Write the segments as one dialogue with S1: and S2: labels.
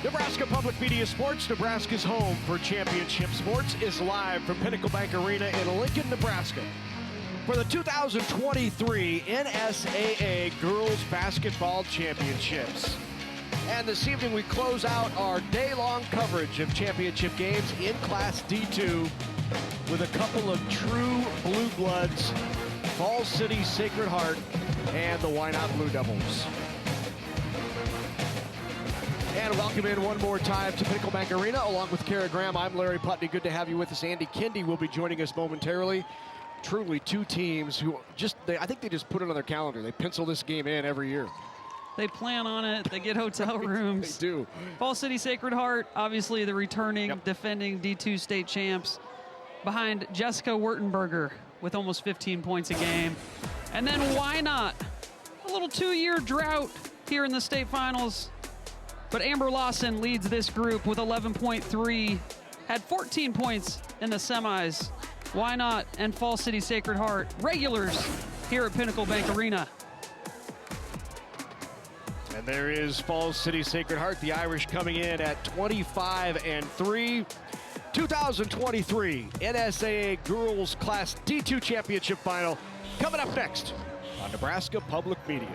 S1: Nebraska Public Media Sports, Nebraska's home for championship sports, is live from Pinnacle Bank Arena in Lincoln, Nebraska for the 2023 NSAA Girls Basketball Championships. And this evening we close out our day-long coverage of championship games in Class D2 with a couple of true blue bloods, Falls City Sacred Heart and the Wynot Blue Devils. And welcome in one more time to Pinnacle Bank Arena. Along with Kara Graham, I'm Larry Putney. Good to have you with us. Andy Kindy will be joining us momentarily. Truly two teams who I think they just put it on their calendar. They pencil this game in every year.
S2: They plan on it. They get hotel rooms.
S1: They do.
S2: Falls City Sacred Heart, obviously the returning, defending D2 state champs, behind Jessica Wurtenberger with almost 15 points a game. And then Wynot, a little two-year drought here in the state finals. But Amber Lawson leads this group with 11.3, had 14 points in the semis. Wynot and Falls City Sacred Heart, regulars here at Pinnacle Bank Arena.
S1: And there is Falls City Sacred Heart, the Irish coming in at 25-3. 2023 NSAA Girls Class D2 Championship Final coming up next on Nebraska Public Media.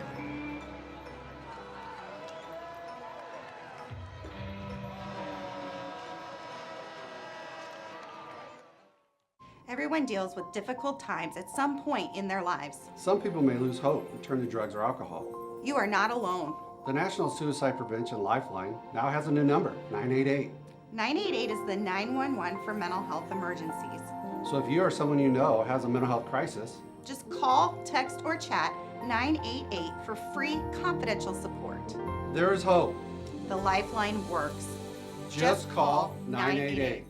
S3: Everyone deals with difficult times at some point in their lives.
S4: Some people may lose hope and turn to drugs or alcohol.
S3: You are not alone.
S4: The National Suicide Prevention Lifeline now has a new number, 988.
S3: 988 is the 911 for mental health emergencies.
S4: So if you or someone you know has a mental health crisis,
S3: just call, text, or chat 988 for free confidential support.
S4: There is hope.
S3: The Lifeline works.
S4: Just call 988.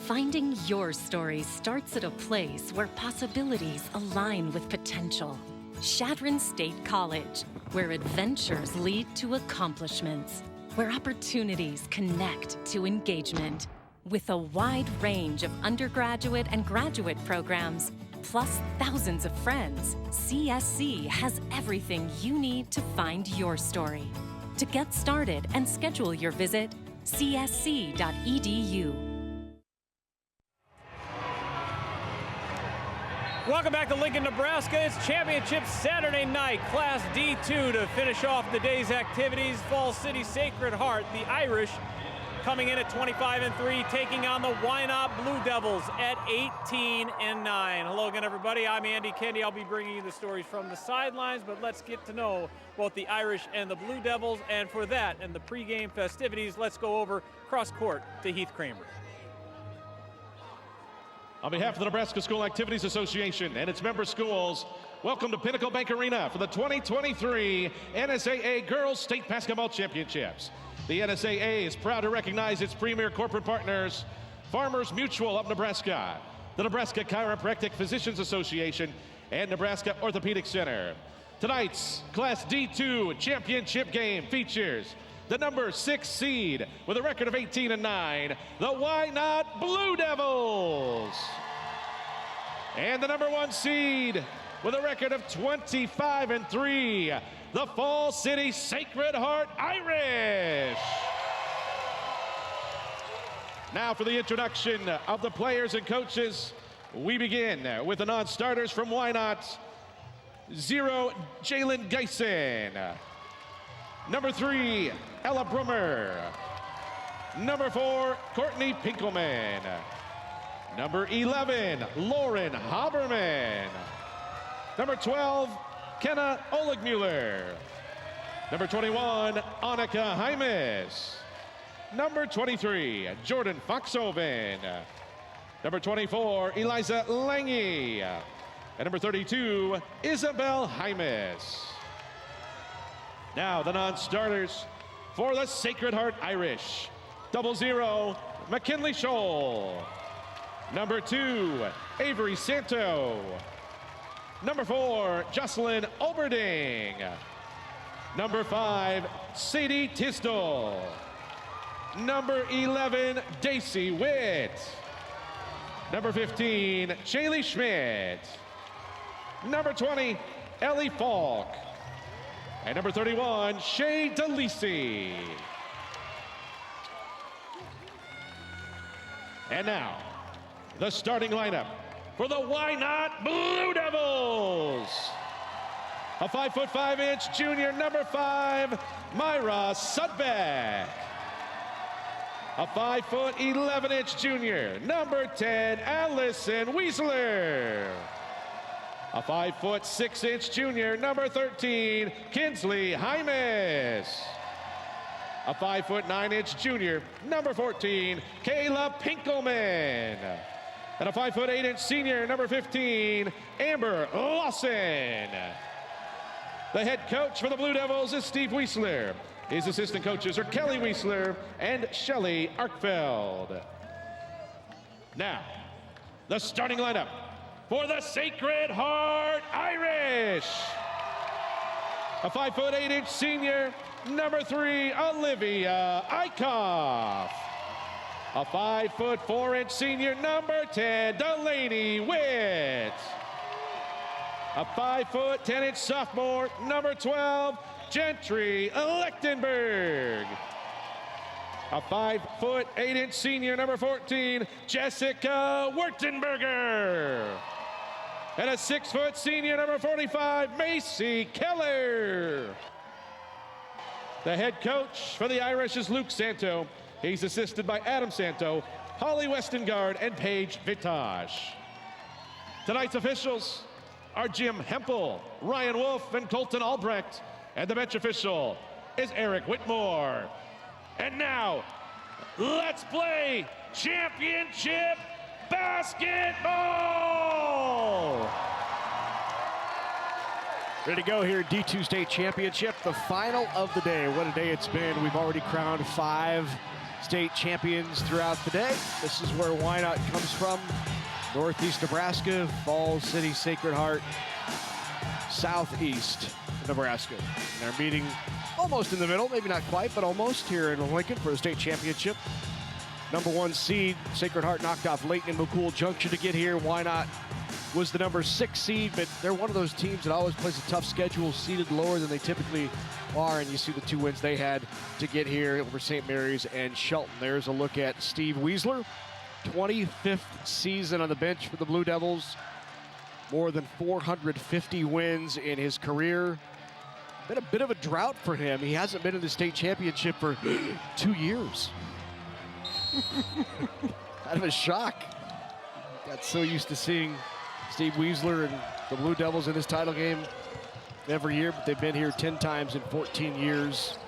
S5: Finding your story starts at a place where possibilities align with potential. Chadron State College, where adventures lead to accomplishments, where opportunities connect to engagement. With a wide range of undergraduate and graduate programs, plus thousands of friends, CSC has everything you need to find your story. To get started and schedule your visit, csc.edu.
S6: Welcome back to Lincoln, Nebraska. It's Championship Saturday night, Class D2 to finish off the day's activities. Falls City Sacred Heart, the Irish, coming in at 25-3, taking on the Wynot Blue Devils at 18-9. Hello again, everybody. I'm Andy Kindy. I'll be bringing you the stories from the sidelines, but let's get to know both the Irish and the Blue Devils. And for that and the pregame festivities, let's go over cross court to Heath Kramer.
S7: On behalf of the Nebraska School Activities Association and its member schools, welcome to Pinnacle Bank Arena for the 2023 NSAA Girls State Basketball Championships. The NSAA is proud to recognize its premier corporate partners, Farmers Mutual of Nebraska, the Nebraska Chiropractic Physicians Association, and Nebraska Orthopedic Center. Tonight's Class D2 championship game features the number 6 seed with a record of 18-9, the Wynot Blue Devils. And the number 1 seed with a record of 25-3, the Falls City Sacred Heart Irish. Now for the introduction of the players and coaches, we begin with the non-starters from Wynot. 0, Jalen Geisen. Number 3, Ella Brummer. Number 4, Courtney Pinkelman. Number 11, Lauren Haberman. Number 12, Kenna Oligmuller. Number 21, Annika Hymas. Number 23, Jordan Foxhoven. Number 24, Eliza Lange. And number 32, Isabel Hymas. Now the non-starters for the Sacred Heart Irish. 00, McKinley Scholl. Number 2, Avery Santo. Number 4, Jocelyn Oberding. Number 5, Sadie Tisdall. Number 11, Daisy Witt. Number 15, Shaylee Schmidt. Number 20, Ellie Falk. And number 31, Shea DeLisi. And now, the starting lineup for the Wynot Blue Devils. A 5'5" junior, number 5, Myra Sudbeck. A 5'11" junior, number 10, Allison Weisler. A 5'6" junior, number 13, Kinsley Hymas. A 5'9" junior, number 14, Kayla Pinkelman. And a 5'8" senior, number 15, Amber Lawson. The head coach for the Blue Devils is Steve Weisler. His assistant coaches are Kelly Weisler and Shelly Arkfeld. Now, the starting lineup for the Sacred Heart Irish. A 5'8" senior, number 3, Olivia Eichhoff. A 5'4" senior, number 10, Delaney Witt. A 5'10" sophomore, number 12, Gentry Lechtenberg. A 5'8" senior, number 14, Jessica Wertenberger. And a 6' senior, number 45, Macy Keller. The head coach for the Irish is Luke Santo. He's assisted by Adam Santo, Holly Westengard, and Paige Vitash. Tonight's officials are Jim Hempel, Ryan Wolf, and Colton Albrecht. And the bench official is Eric Whitmore. And now, let's play championship basketball!
S1: Ready to go here, D2 State Championship, the final of the day. What a day it's been. We've already crowned 5 state champions throughout the day. This is where Wynot comes from. Northeast Nebraska, Falls City, Sacred Heart, Southeast Nebraska. And they're meeting almost in the middle, maybe not quite, but almost here in Lincoln for the state championship. Number 1 seed, Sacred Heart knocked off Layton and McCool Junction to get here. Wynot was the number 6 seed, but they're one of those teams that always plays a tough schedule, seeded lower than they typically are, and you see the 2 wins they had to get here over St. Mary's and Shelton. There's a look at Steve Weisler, 25th season on the bench for the Blue Devils, more than 450 wins in his career. Been a bit of a drought for him. He hasn't been in the state championship for 2 years. Kind of a shock. Got so used to seeing Steve Weisler and the Blue Devils in his title game every year, but they've been here 10 times in 14 years.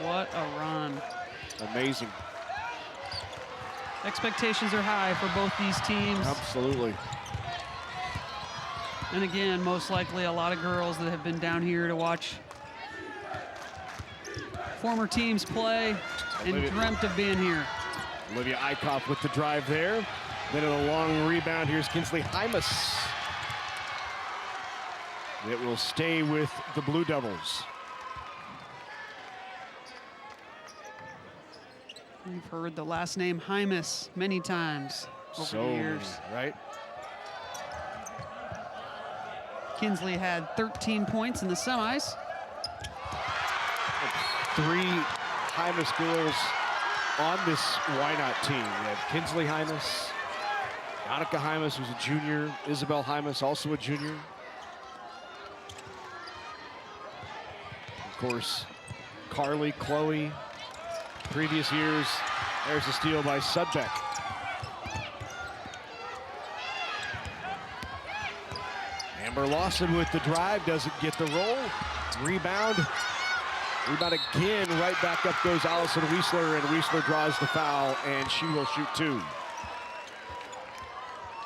S2: What a run.
S1: Amazing.
S2: Expectations are high for both these teams.
S1: Absolutely.
S2: And again, most likely a lot of girls that have been down here to watch former teams play and dreamt of being here.
S1: Olivia Eichhoff with the drive there. Then in a long rebound, here's Kinsley Hymas. It will stay with the Blue Devils.
S2: We've heard the last name Hymas many times over the years.
S1: Right?
S2: Kinsley had 13 points in the semis.
S1: 3 Hymas girls on this Wynot team. We have Kinsley Hymas, Annika Hymas, who's a junior, Isabel Hymas, also a junior. Of course, Carly, Chloe, previous years. There's a steal by Sudbeck. Amber Lawson with the drive, doesn't get the roll. Rebound. Rebound again, right back up goes Allison Weisler, and Weisler draws the foul, and she will shoot 2.
S2: You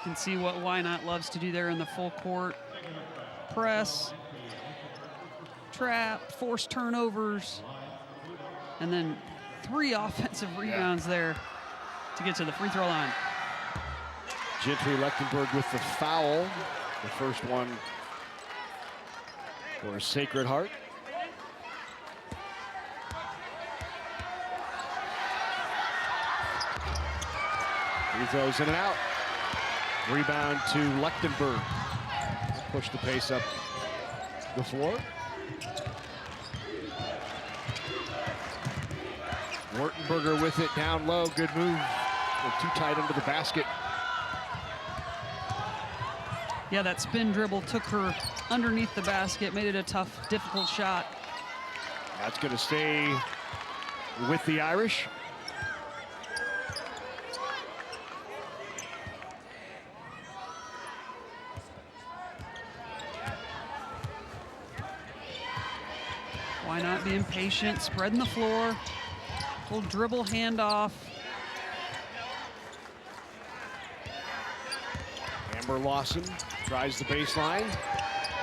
S2: can see what Wynot loves to do there in the full court. Press, trap, force turnovers, and then 3 offensive rebounds there to get to the free throw line.
S1: Gentry Lechtenberg with the foul. The first one for Sacred Heart. Free throws in and out. Rebound to Lechtenberg. Push the pace up the floor. Wartenberger with it down low. Good move. They're too tight under the basket.
S2: Yeah, that spin dribble took her underneath the basket, made it a tough, difficult shot.
S1: That's going to stay with the Irish.
S2: Why not be impatient, spreading the floor, little dribble handoff.
S1: Amber Lawson tries the baseline.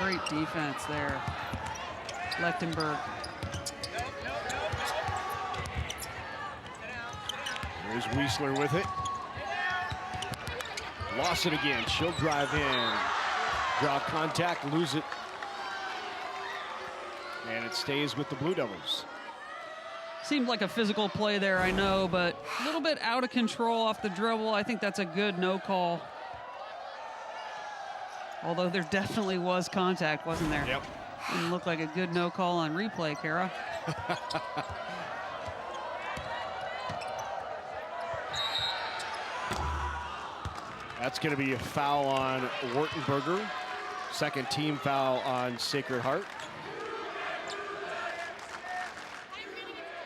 S2: Great defense there. Lechtenberg.
S1: There's Wiesler with it. Lawson again, she'll drive in. Draw contact, lose it. And it stays with the Blue Devils.
S2: Seemed like a physical play there, I know, but a little bit out of control off the dribble. I think that's a good no call. Although there definitely was contact, wasn't there?
S1: Yep.
S2: Didn't look like a good no call on replay, Kara.
S1: That's going to be a foul on Wartenberger. Second team foul on Sacred Heart.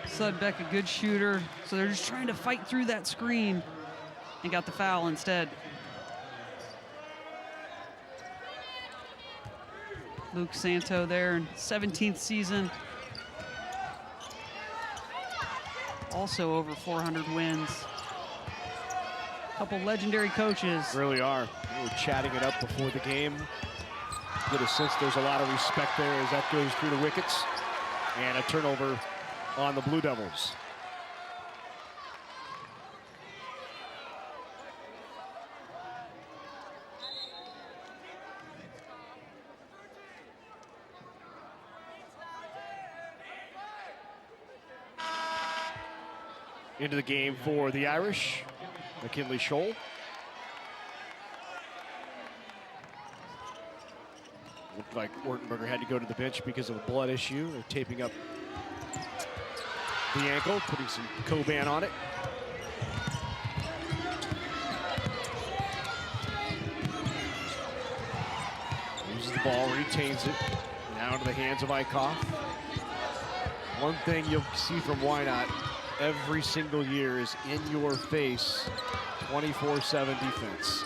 S2: Sudbeck, a good shooter, so they're just trying to fight through that screen and got the foul instead. Luke Santo there in 17th season. Also over 400 wins. Couple legendary coaches.
S1: Really are. We were chatting it up before the game. Get a sense there's a lot of respect there as that goes through the wickets. And a turnover on the Blue Devils. Into the game for the Irish, McKinley Scholl. Looked like Wartenberger had to go to the bench because of a blood issue. They're taping up the ankle, putting some Coban on it. Loses the ball, retains it. Now into the hands of Eichhoff. One thing you'll see from Wynot every single year is in your face 24/7 defense.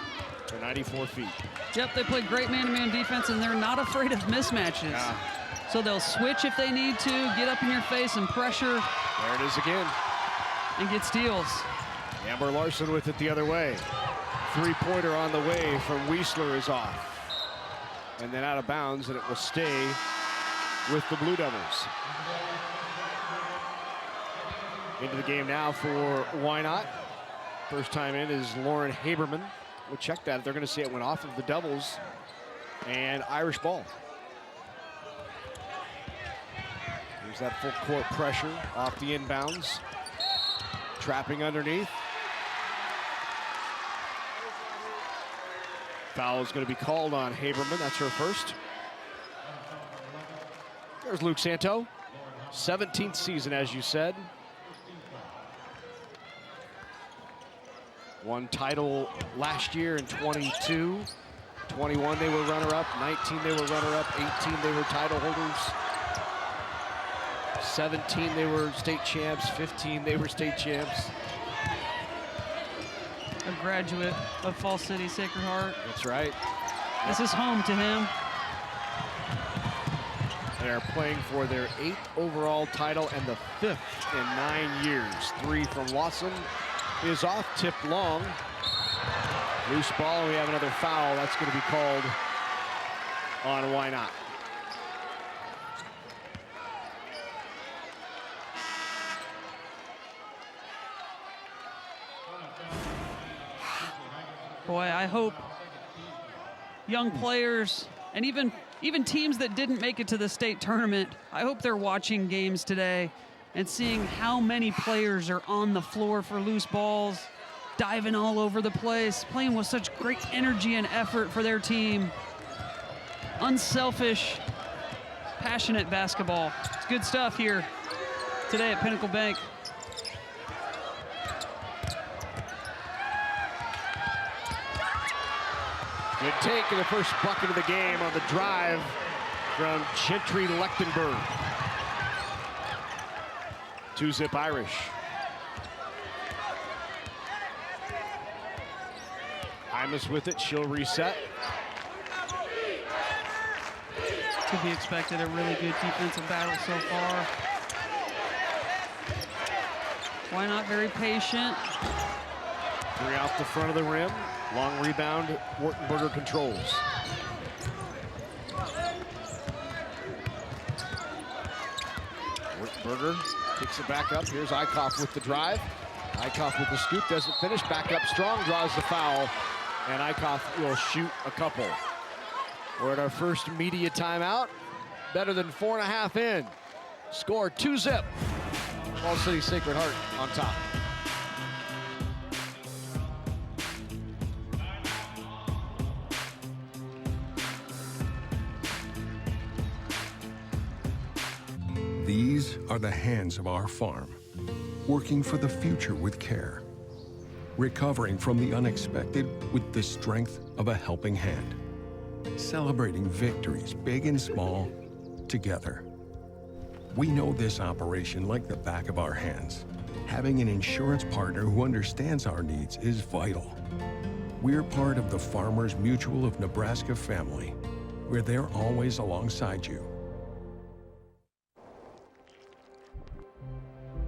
S1: They're 94 feet.
S2: Yep, they play great man-to-man defense, and they're not afraid of mismatches.
S1: Yeah.
S2: So they'll switch if they need to, get up in your face and pressure.
S1: There it is again.
S2: And get steals.
S1: Amber Larson with it the other way. Three-pointer on the way from Wiesler is off. And then out of bounds, and it will stay with the Blue Devils. Into the game now for Wynot. First time in is Lauren Haberman. We'll check that. They're going to see it went off of the Devils. And Irish ball. There's that full court pressure off the inbounds. Trapping underneath. Foul is going to be called on Haberman. That's her first. There's Luke Santo. 17th season, as you said. Won title last year in 22. 21 they were runner-up. 19 they were runner-up. 18 they were title holders. 17 they were state champs. 15 they were state champs.
S2: A graduate of Fall City Sacred Heart.
S1: That's right.
S2: This is home to him.
S1: They are playing for their 8th overall title and the 5th in 9 years. 3 from Lawson is off, tipped long. Loose ball, we have another foul. That's going to be called on Wynot.
S2: Boy, I hope young players and even teams that didn't make it to the state tournament, I hope they're watching games today and seeing how many players are on the floor for loose balls, diving all over the place, playing with such great energy and effort for their team. Unselfish, passionate basketball. It's good stuff here today at Pinnacle Bank.
S1: Good take of the first bucket of the game on the drive from Gentry Lechtenberg. 2-zip Irish. Imus with it, she'll reset.
S2: To be expected, a really good defensive battle so far. Wynot very patient.
S1: 3 off the front of the rim. Long rebound, Wartenberger controls. Wartenberger kicks it back up. Here's Eichhoff with the drive. Eichhoff with the scoop, doesn't finish. Back up strong, draws the foul, and Eichhoff will shoot a couple. We're at our first media timeout. Better than 4.5 in. Score 2-zip. Fall City Sacred Heart on top.
S8: These are the hands of our farm, working for the future with care, recovering from the unexpected with the strength of a helping hand, celebrating victories big and small together. We know this operation like the back of our hands. Having an insurance partner who understands our needs is vital. We're part of the Farmers Mutual of Nebraska family, where they're always alongside you.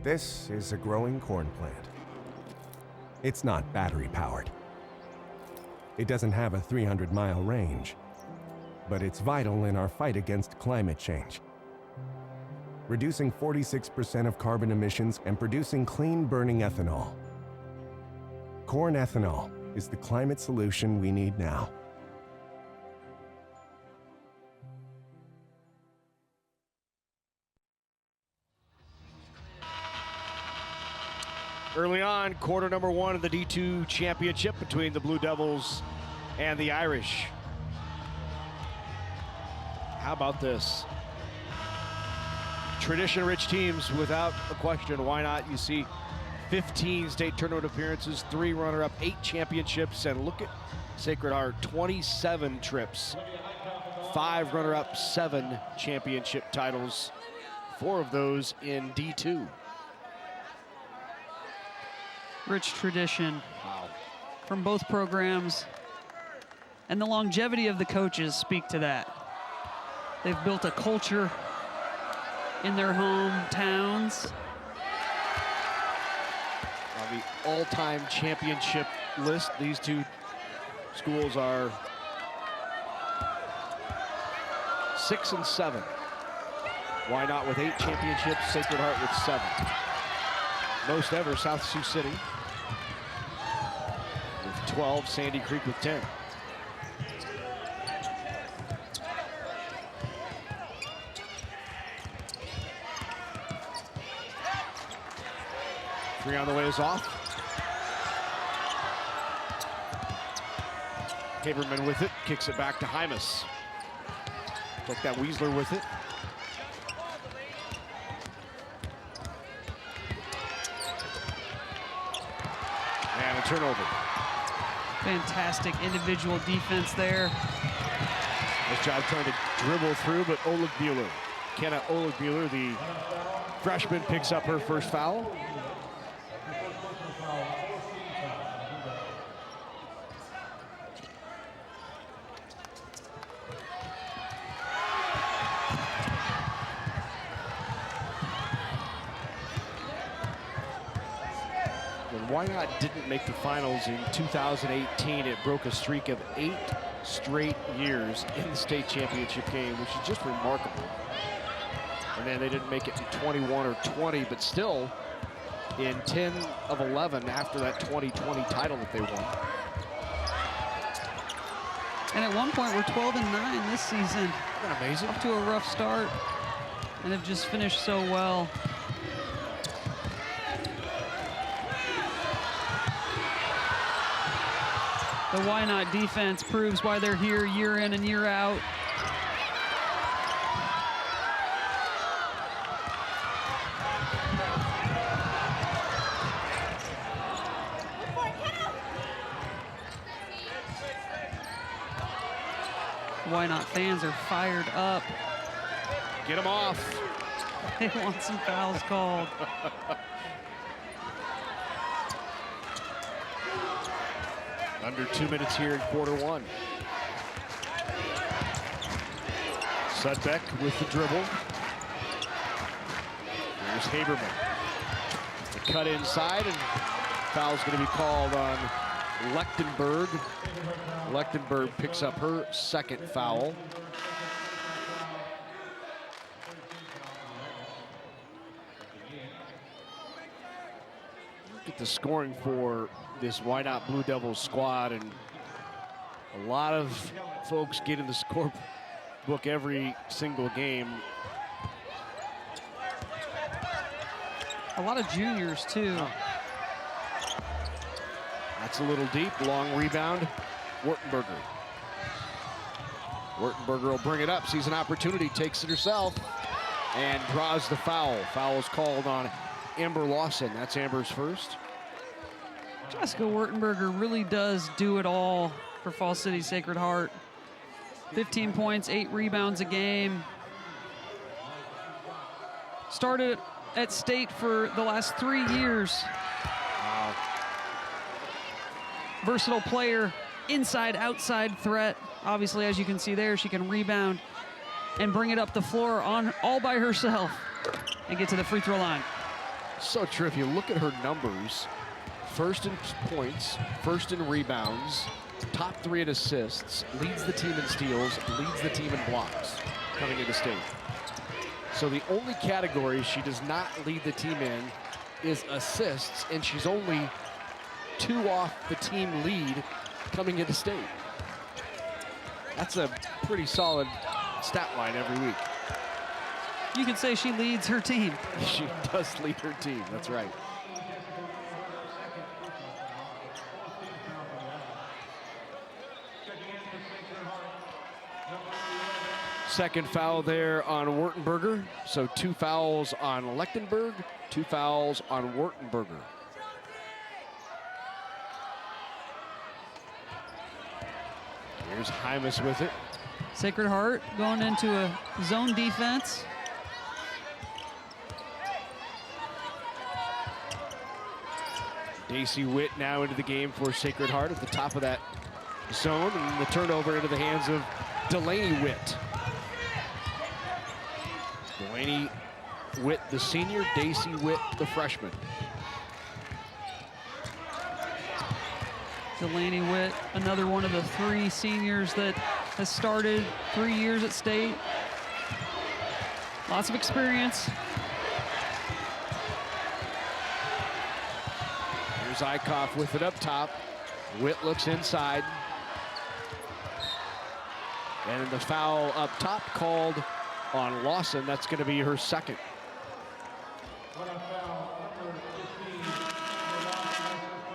S9: This is a growing corn plant. It's not battery-powered. It doesn't have a 300-mile range, but it's vital in our fight against climate change. Reducing 46% of carbon emissions and producing clean-burning ethanol. Corn ethanol is the climate solution we need now.
S1: Early on, quarter number 1 of the D2 championship between the Blue Devils and the Irish. How about this? Tradition-rich teams without a question. Why not? You see 15 state tournament appearances, 3 runner-up, 8 championships, and look at Sacred Heart, 27 trips, 5 runner-up, 7 championship titles, 4 of those in D2.
S2: Rich tradition from both programs, and the longevity of the coaches speak to that. They've built a culture in their hometowns.
S1: On the all-time championship list, these two schools are 6 and 7. Why not with 8 championships? Sacred Heart with 7. Most ever, South Sioux City with 12, Sandy Creek with 10. Three on the way is off. Haberman with it, kicks it back to Hymas. Took that Weasler with it. And a turnover.
S2: Fantastic individual defense there.
S1: Nice job trying to dribble through, but Oleg Mueller. Kenna Oleg Mueller, the freshman, picks up her first foul. Wynot didn't make the finals in 2018. It broke a streak of 8 straight years in the state championship game, which is just remarkable. And then they didn't make it in 21 or 20, but still in 10 of 11 after that 2020 title that they won.
S2: And at one point, we're 12 and 9 this season.
S1: Isn't that amazing?
S2: Off to a rough start and have just finished so well. The Wynot defense proves why they're here year in and year out. Wynot fans are fired up.
S1: Get him off.
S2: They want some fouls called.
S1: Under 2 minutes here in quarter one. Sudbeck with the dribble. Here's Haberman. The cut inside, and foul's going to be called on Lechtenberg. Lechtenberg picks up her second foul. Look at the scoring for this Wynot Blue Devils squad, and a lot of folks get in the scorebook every single game.
S2: A lot of juniors, too.
S1: That's a little deep. Long rebound. Wurtenberger. Wurtenberger will bring it up, sees an opportunity, takes it herself, and draws the foul. Foul is called on Amber Lawson. That's Amber's first.
S2: Jessica Wurtenberger really does do it all for Falls City Sacred Heart. 15 points, 8 rebounds a game. Started at state for the last 3 years.
S1: Wow.
S2: Versatile player, inside, outside threat. Obviously, as you can see there, she can rebound and bring it up the floor all by herself and get to the free throw line.
S1: So trivial. Look at her numbers. First in points, first in rebounds, top 3 in assists, leads the team in steals, leads the team in blocks coming into state. So the only category she does not lead the team in is assists, and she's only 2 off the team lead coming into state. That's a pretty solid stat line every week.
S2: You could say she leads her team.
S1: She does lead her team, that's right. Second foul there on Wurtenberger. So 2 fouls on Lechtenberg, 2 fouls on Wurtenberger. Here's Hymas with it.
S2: Sacred Heart going into a zone defense.
S1: Daisy Witt now into the game for Sacred Heart at the top of that zone, and the turnover into the hands of Delaney Witt. Delaney Witt, the senior, Daisy Witt, the freshman.
S2: Delaney Witt, another one of the 3 seniors that has started 3 years at state. Lots of experience.
S1: Here's Eichhoff with it up top. Witt looks inside. And the foul up top called on Lawson. That's going to be her second.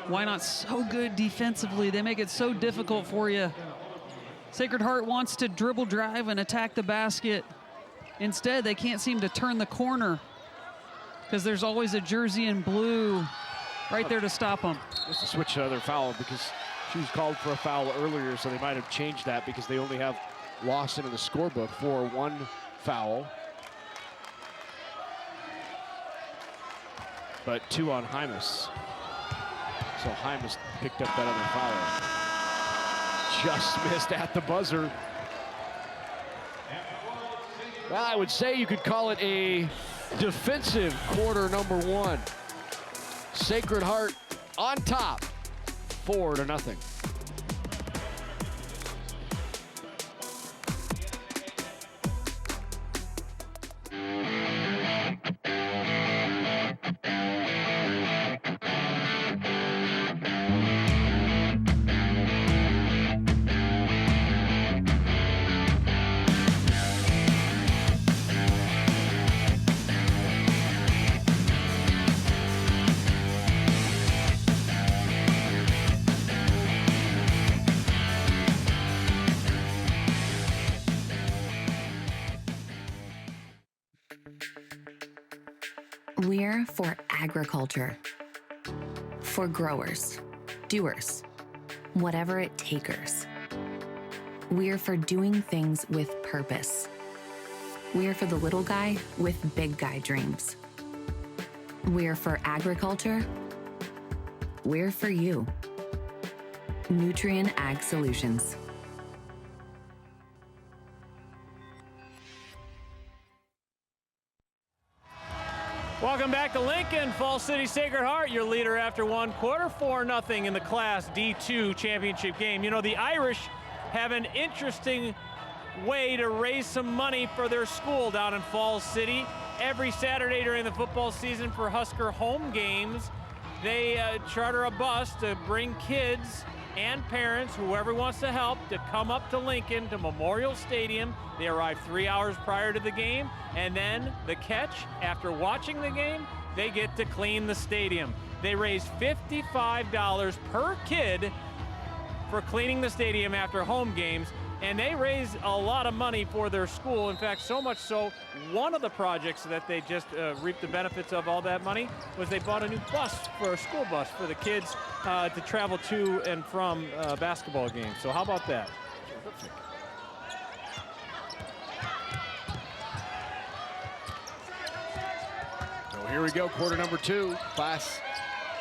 S2: Wynot so good defensively. They make it so difficult for you. Sacred Heart wants to dribble drive and attack the basket. Instead, they can't seem to turn the corner because there's always a jersey in blue right there to stop them.
S1: Just to switch to another foul because she was called for a foul earlier, so they might have changed that because they only have Lawson in the scorebook for 1 foul. But 2 on Hymas. So Hymas picked up that other foul. Just missed at the buzzer. Well, I would say you could call it a defensive quarter number 1. Sacred Heart on top, 4-0.
S10: We're for agriculture, for growers, doers, whatever it takers. We're for doing things with purpose. We're for the little guy with big guy dreams. We're for agriculture. We're for you. Nutrien Ag Solutions.
S6: Welcome back to Lincoln. Falls City Sacred Heart, your leader after one quarter, 4-0 in the Class D2 championship game. You know, the Irish have an interesting way to raise some money for their school down in Falls City. Every Saturday during the football season for Husker home games, they charter a bus to bring kids and parents, whoever wants to help, to come up to Lincoln to Memorial Stadium. They arrive 3 hours prior to the game, and then the catch, after watching the game, they get to clean the stadium. They raise $55 per kid for cleaning the stadium after home games, and they raise a lot of money for their school. In fact, so much so, one of the projects that they just reaped the benefits of all that money was they bought a new bus, for a school bus, for the kids to travel to and from basketball games. So how about that? Terrific.
S1: So here we go, quarter number 2, Class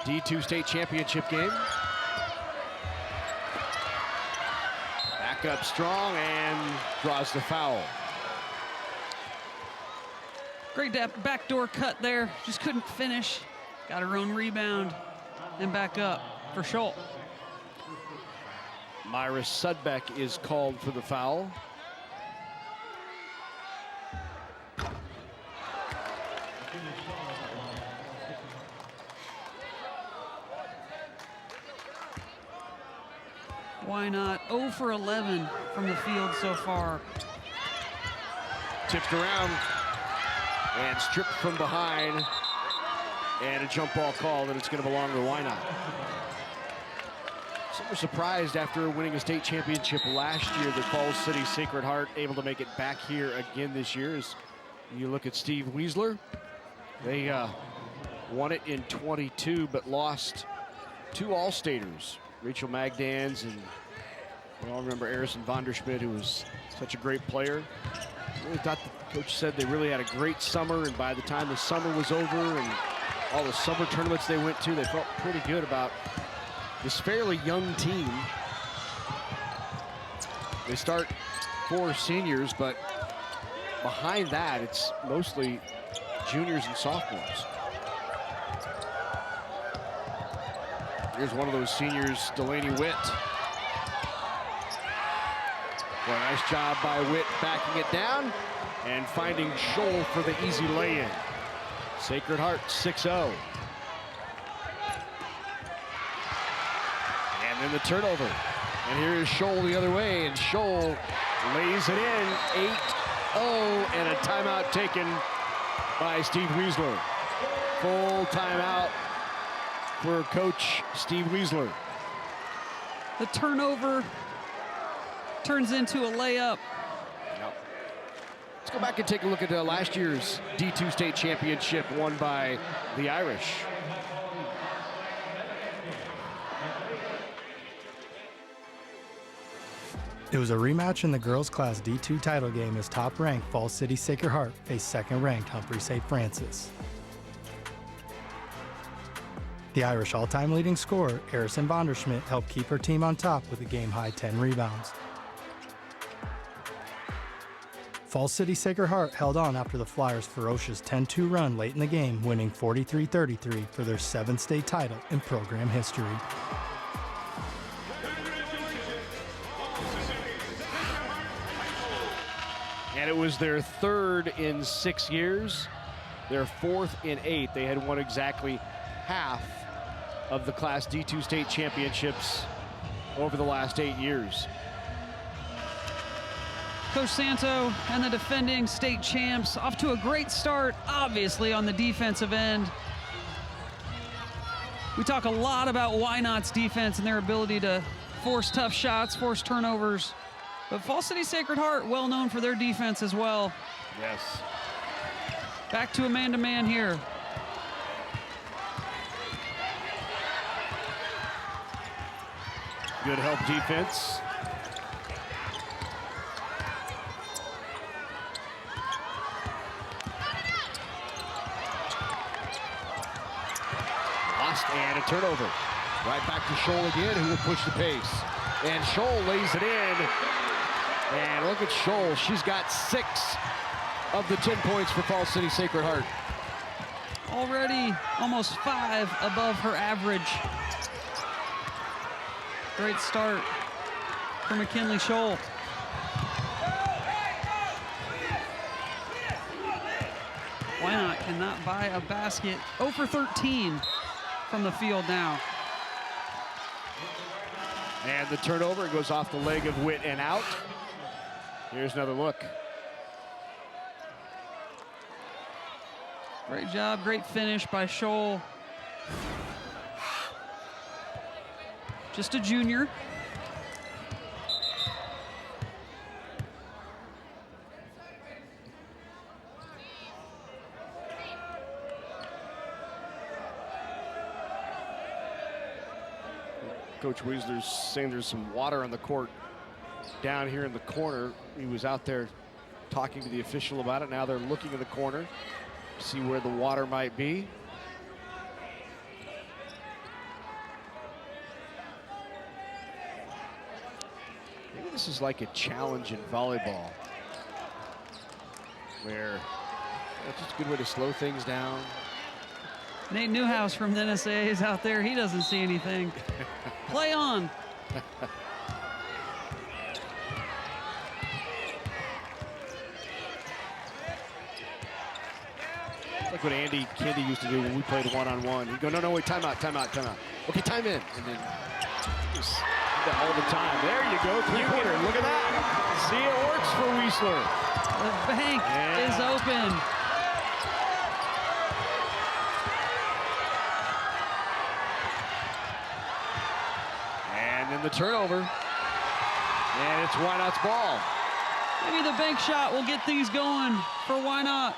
S1: D2 state championship game. Back up strong and draws the foul.
S2: Great backdoor cut there. Just couldn't finish. Got her own rebound and back up for Scholl.
S1: Myra Sudbeck is called for the foul.
S2: Wynot 0 for 11 from the field so far.
S1: Tipped around and stripped from behind, and a jump ball call that it's going to belong to Wynot. Some were surprised after winning a state championship last year that Falls City Sacred Heart able to make it back here again this year. As you look at Steve Weisler, they won it in 22 but lost 2 All-Staters, Rachel Magdans, and we all remember Arison Vonderschmidt, who was such a great player. Really thought the coach said they really had a great summer, and by the time the summer was over and all the summer tournaments they went to, they felt pretty good about this fairly young team. They start 4 seniors, but behind that, it's mostly juniors and sophomores. Here's one of those seniors, Delaney Witt. Well, nice job by Witt backing it down and finding Scholl for the easy lay-in. Sacred Heart 6-0. And then the turnover. And here is Scholl the other way, and Scholl lays it in. 8-0, and a timeout taken by Steve Weisler. Full timeout for Coach Steve Weisler.
S2: The turnover turns into a layup.
S1: Yep. Let's go back and take a look at last year's D2 state championship won by the Irish.
S11: It was a rematch in the girls' Class D2 title game as top-ranked Falls City Sacred Heart faced second-ranked Humphrey St. Francis. The Irish all-time leading scorer, Arison Vonderschmidt, helped keep her team on top with a game-high 10 rebounds. Falls City Sacred Heart held on after the Flyers' ferocious 10-2 run late in the game, winning 43-33 for their 7th state title in program history.
S1: And it was their 3rd in 6 years, their 4th in 8. They had won exactly half of the Class D2 state championships over the last 8 years.
S2: Coach Santo and the defending state champs off to a great start, obviously, on the defensive end. We talk a lot about Wynot's defense and their ability to force tough shots, force turnovers. But Falls City Sacred Heart, well known for their defense as well.
S1: Yes.
S2: Back to a man-to-man here.
S1: Good help defense. And a turnover. Right back to Scholl again, who will push the pace. And Scholl lays it in. And look at Scholl. She's got 6 of the 10 points for Falls City Sacred Heart.
S2: Already almost 5 above her average. Great start for McKinley Scholl. Wynot cannot buy a basket. 0 for 13 from the field now.
S1: And the turnover goes off the leg of Witt and out. Here's another look.
S2: Great job, great finish by Scholl. Just a junior.
S1: Coach Weisler's saying there's some water on the court down here in the corner. He was out there talking to the official about it. Now they're looking in the corner to see where the water might be. Maybe this is like a challenge in volleyball, where it's just a good way to slow things down.
S2: Nate Newhouse from the NSAA is out there. He doesn't see anything. Play on.
S1: Like what Andy Kendi used to do when we played one-on-one. He'd go, no, wait, timeout. Okay, time in. And then just do that all the time. There you go, three-pointer. Look at that. See, it works for Weisler.
S2: The bank is open.
S1: And then the turnover. And it's Wynot's ball.
S2: Maybe the bank shot will get things going for Wynot.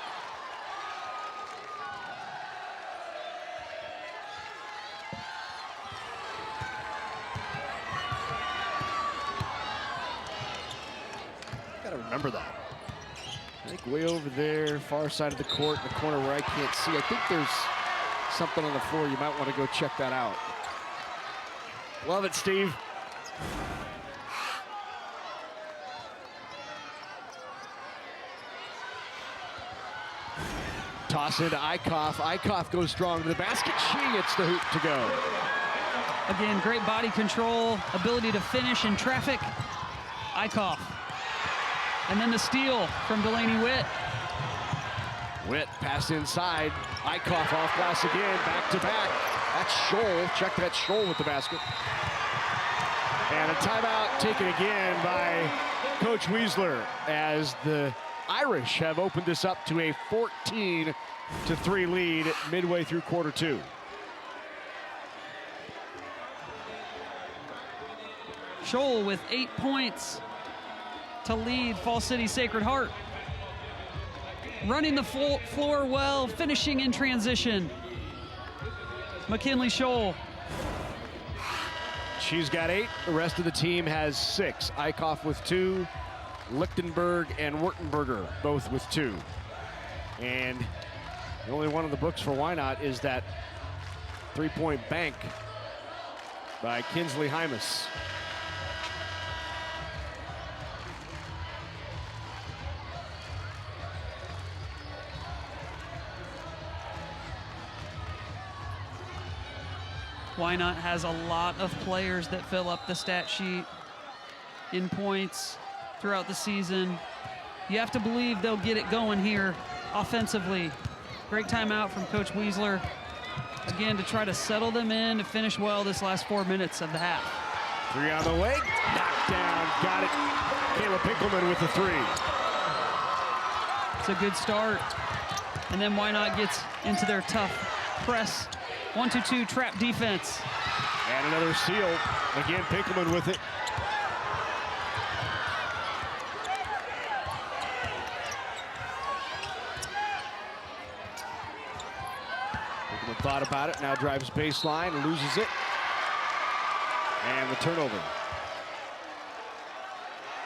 S1: Gotta remember that. I think way over there, far side of the court, in the corner where I can't see. I think there's something on the floor. You might want to go check that out. Love it, Steve. Toss into Eichhoff. Eichhoff goes strong to the basket. She gets the hoop to go.
S2: Again, great body control, ability to finish in traffic. Eichhoff. And then the steal from Delaney Witt.
S1: Witt pass inside. Eichhoff off glass again, back to back. That's Scholl. Check that, Scholl with the basket. And a timeout taken again by Coach Weisler as the Irish have opened this up to a 14-3 lead midway through quarter 2.
S2: Scholl with 8 points to lead Falls City Sacred Heart. Running the floor well, finishing in transition. McKinley Scholl.
S1: She's got 8. The rest of the team has 6. Eichhoff with 2. Lichtenberg and Wurtenberger both with 2. And the only one on the books for Wynot is that 3-point bank by Kinsley Hymas.
S2: Wynot has a lot of players that fill up the stat sheet in points throughout the season. You have to believe they'll get it going here offensively. Great timeout from Coach Weisler. Again, to try to settle them in to finish well this last 4 minutes of the half.
S1: 3 on the way, knocked down, got it. Kayla Pinkelman with the 3.
S2: It's a good start. And then Wynot gets into their tough press. 1-2-2 trap defense.
S1: And another steal. Again, Pinkelman with it. Pinkelman thought about it, now drives baseline, loses it. And the turnover.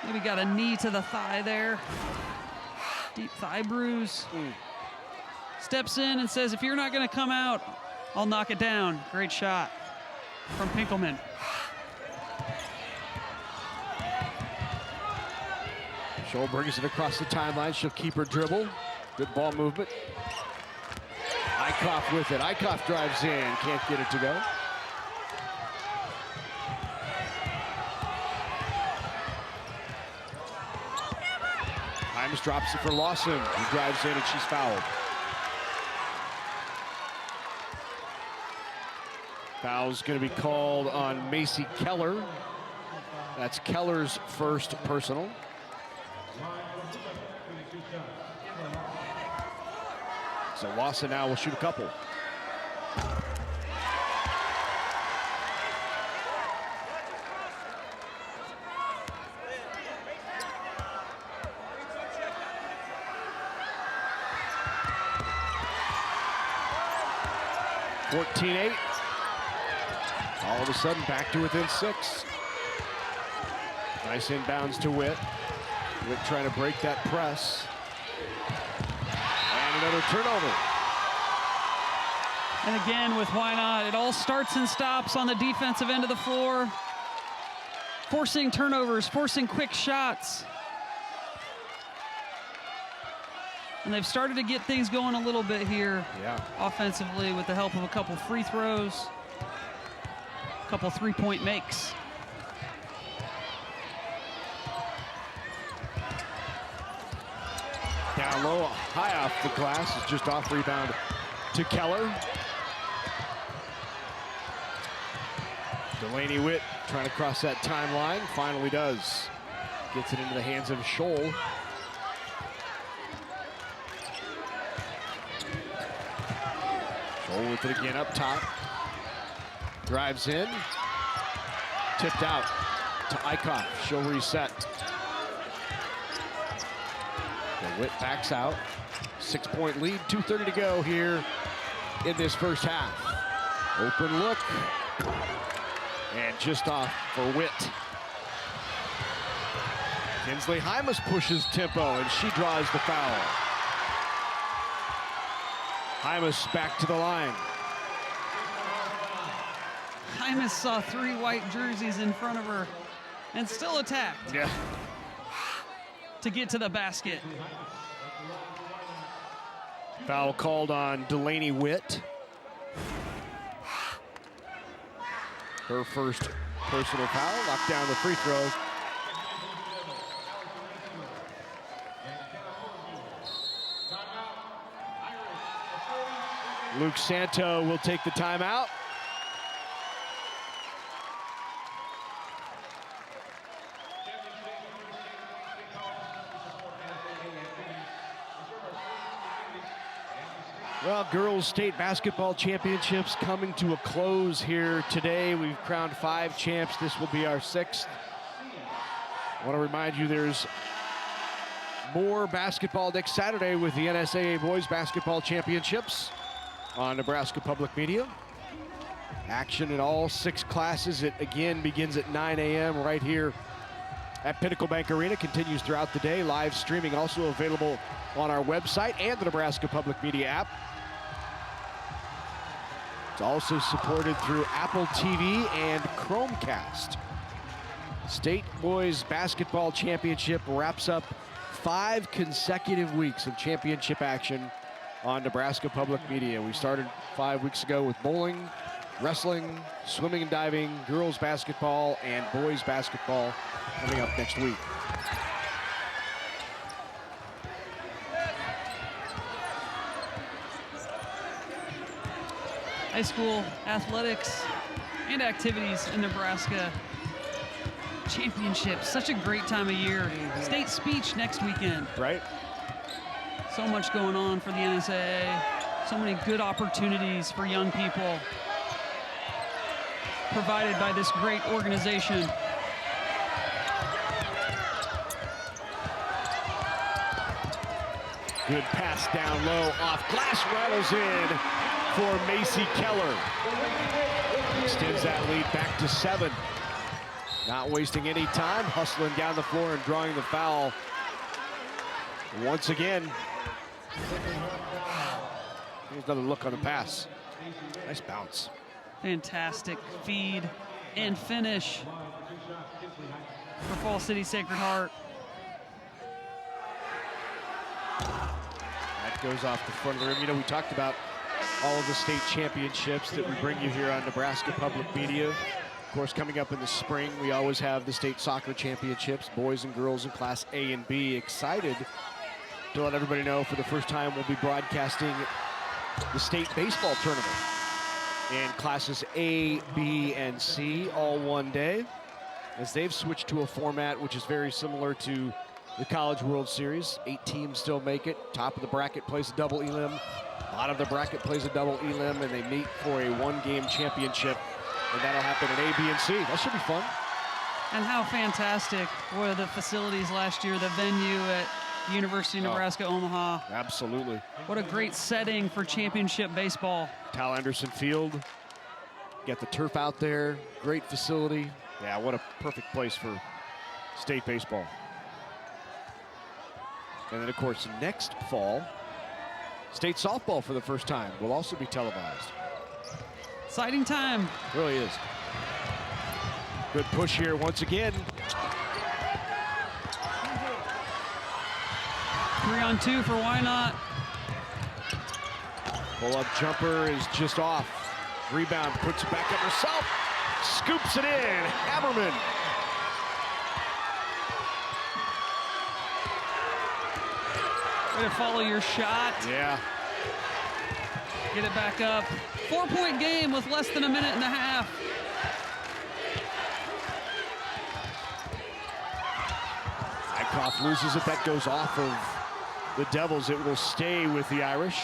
S2: Maybe got a knee to the thigh there. Deep thigh bruise. Steps in and says, if you're not going to come out I'll knock it down. Great shot from Pinkelman.
S1: Scholl brings it across the timeline. She'll keep her dribble. Good ball movement. Eichhoff with it. Eichhoff drives in. Can't get it to go. Himes drops it for Lawson. He drives in and she's fouled. Foul's going to be called on Macy Keller. That's Keller's first personal. So Lawson now will shoot a couple. (14-8). All of a sudden back to within 6. Nice inbounds to Witt. Witt trying to break that press. And another turnover.
S2: And again with Wynot, it all starts and stops on the defensive end of the floor. Forcing turnovers, forcing quick shots. And they've started to get things going a little bit here offensively with the help of a couple free throws, a couple three-point makes.
S1: Down low, high off the glass, is just off rebound to Keller. Delaney Witt trying to cross that timeline, finally does. Gets it into the hands of Scholl. Scholl with it again up top. Drives in. Tipped out to Eichhoff. She'll reset. The Witt backs out. 6-point lead, 2:30 to go here in this first half. Open look. And just off for Witt. Kinsley Hymas pushes tempo, and she draws the foul. Hymas back to the line.
S2: Hymas saw 3 white jerseys in front of her and still attacked.
S1: Yeah.
S2: To get to the basket.
S1: Foul called on Delaney Witt. Her first personal foul, knocked down the free throw. Luke Santo will take the timeout. Well, girls state basketball championships coming to a close here today. We've crowned 5 champs. This will be our 6th. I want to remind you there's more basketball next Saturday with the NSAA Boys Basketball Championships on Nebraska Public Media. Action in all 6 classes. It again begins at 9 a.m. right here at Pinnacle Bank Arena. Continues throughout the day. Live streaming also available on our website and the Nebraska Public Media app. It's also supported through Apple TV and Chromecast. State Boys Basketball Championship wraps up 5 consecutive weeks of championship action on Nebraska Public Media. We started 5 weeks ago with bowling, wrestling, swimming and diving, girls basketball, and boys basketball coming up next week.
S2: High school athletics and activities in Nebraska. Championships, such a great time of year. State speech next weekend.
S1: Right.
S2: So much going on for the NSAA. So many good opportunities for young people provided by this great organization.
S1: Good pass down low, off glass, rattles in for Macy Keller. Extends that lead back to 7. Not wasting any time, hustling down the floor and drawing the foul once again. Here's another look on the pass. Nice bounce.
S2: Fantastic feed and finish for Fall City Sacred Heart.
S1: That goes off the front of the rim. You know, we talked about all of the state championships that we bring you here on Nebraska Public Media. Of course, coming up in the spring, we always have the state soccer championships, boys and girls in Class A and B. Excited to let everybody know for the first time we'll be broadcasting the state baseball tournament in Classes A, B, and C all one day, as they've switched to a format which is very similar to the College World Series. 8 teams still make it. Top of the bracket plays a double elim. Bottom of the bracket plays a double elim, and they meet for a one-game championship. And that'll happen in A, B, and C. That should be fun.
S2: And how fantastic were the facilities last year, the venue at University of Nebraska, Omaha.
S1: Absolutely.
S2: What a great setting for championship baseball.
S1: Tal Anderson Field. Got the turf out there. Great facility. Yeah, what a perfect place for state baseball. And then, of course, next fall, state softball for the first time will also be televised.
S2: Exciting time.
S1: It really is. Good push here once again.
S2: 3-on-2 for Wynot.
S1: Pull-up jumper is just off. Rebound, puts it back up herself. Scoops it in. Haberman.
S2: Way to follow your shot.
S1: Yeah.
S2: Get it back up. 4-point game with less than a minute and a half.
S1: Wyckoff loses it. That goes off of the Devils. It will stay with the Irish.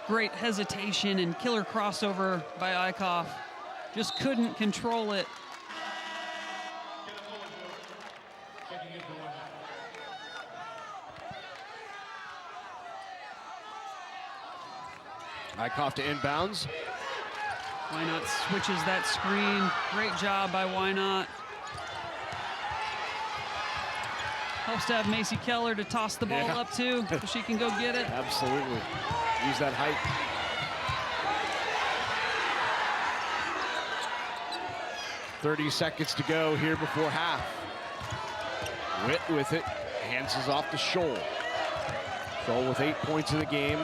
S2: Great hesitation and killer crossover by Wyckoff. Just couldn't control it.
S1: Wyckoff to inbounds.
S2: Wynot switches that screen. Great job by Wynot. Helps to have Macy Keller to toss the ball up to, so she can go get it.
S1: Absolutely. Use that height. .30 seconds to go here before half. Witt with it. Hands is off to Scholl. Scholl with 8 points in the game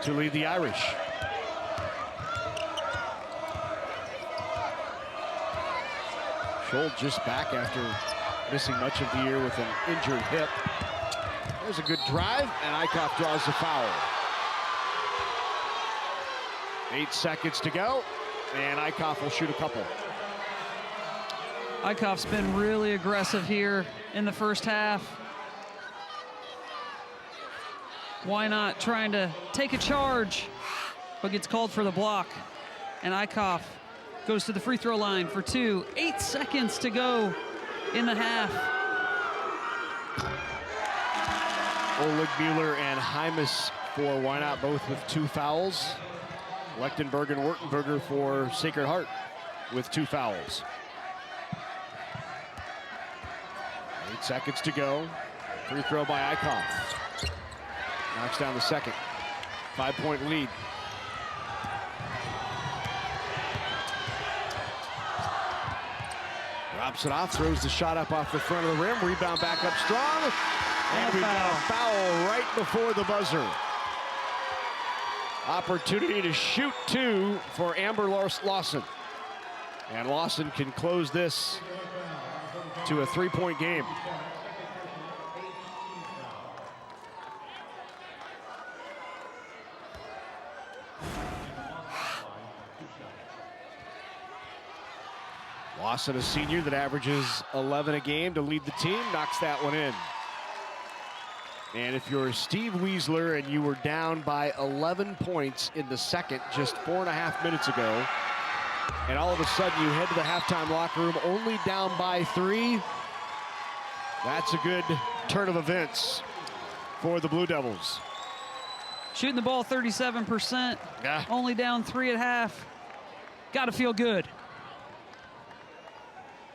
S1: to lead the Irish. Scholl just back after missing much of the year with an injured hip. There's a good drive, and Wyckoff draws the foul. 8 seconds to go, and Wyckoff will shoot a couple.
S2: Wyckoff's been really aggressive here in the first half. Wynot trying to take a charge, but gets called for the block. And Wyckoff goes to the free throw line for 2. 8 seconds to go in the half.
S1: Oleg Mueller and Hymas for Wynot, both with 2 fouls. Lechtenberg and Wertenberger for Sacred Heart with 2 fouls. 8 seconds to go. Free throw by Wyckoff. Knocks down the second. 5-point lead. Drops it off, throws the shot up off the front of the rim. Rebound back up strong. And we got a foul right before the buzzer. Opportunity to shoot 2 for Amber Lawson. And Lawson can close this to a 3-point game. Lawson, a senior that averages 11 a game to lead the team, knocks that one in. And if you're Steve Weisler and you were down by 11 points in the second just 4.5 minutes ago, and all of a sudden you head to the halftime locker room only down by 3, that's a good turn of events for the Blue Devils.
S2: Shooting the ball 37%, only down 3 at half. Got to feel good.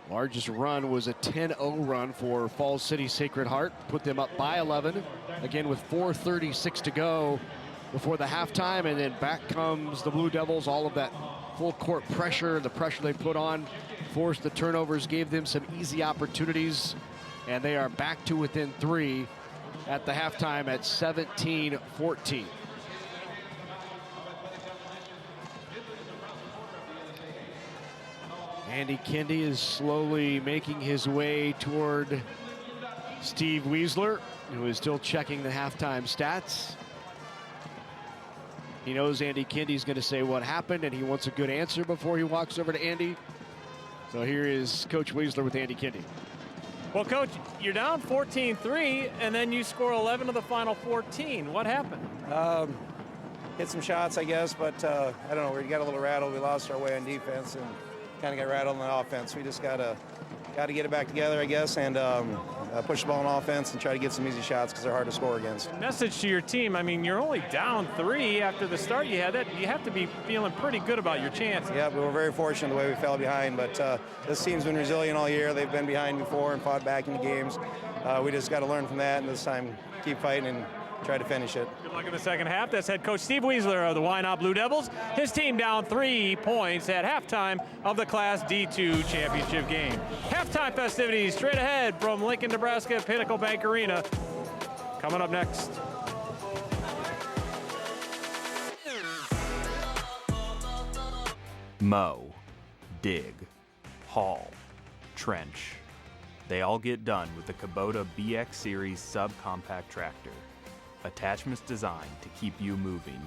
S1: Largest run was a 10-0 run for Falls City Sacred Heart. Put them up by 11, again with 4:36 to go before the halftime, and then back comes the Blue Devils. All of that full court pressure, the pressure they put on, forced the turnovers, gave them some easy opportunities, and they are back to within 3 at the halftime at 17-14. Andy Kendi is slowly making his way toward Steve Weisler, who is still checking the halftime stats. He knows Andy Kendi's going to say what happened, and he wants a good answer before he walks over to Andy. So here is Coach Weisler with Andy Kendi.
S6: Well, Coach, you're down 14-3, and then you score 11 of the final 14. What happened?
S12: Hit some shots, I guess, but I don't know. We got a little rattled. We lost our way on defense and kind of got rattled on offense. We just got to get it back together, I guess, and push the ball on offense and try to get some easy shots because they're hard to score against.
S6: Message to your team, I mean, you're only down 3 after the start you had. You have to be feeling pretty good about your chances.
S12: Yeah, we were very fortunate the way we fell behind, but this team's been resilient all year. They've been behind before and fought back in the games. We just got to learn from that, and this time keep fighting and try to finish it.
S6: Good luck in the second half. That's head coach Steve Weisler of the Wynot Blue Devils. His team down 3 points at halftime of the Class D2 championship game. Halftime festivities straight ahead from Lincoln, Nebraska, Pinnacle Bank Arena. Coming up next.
S13: Mow, dig, haul, trench. They all get done with the Kubota BX Series subcompact tractor. Attachments designed to keep you moving.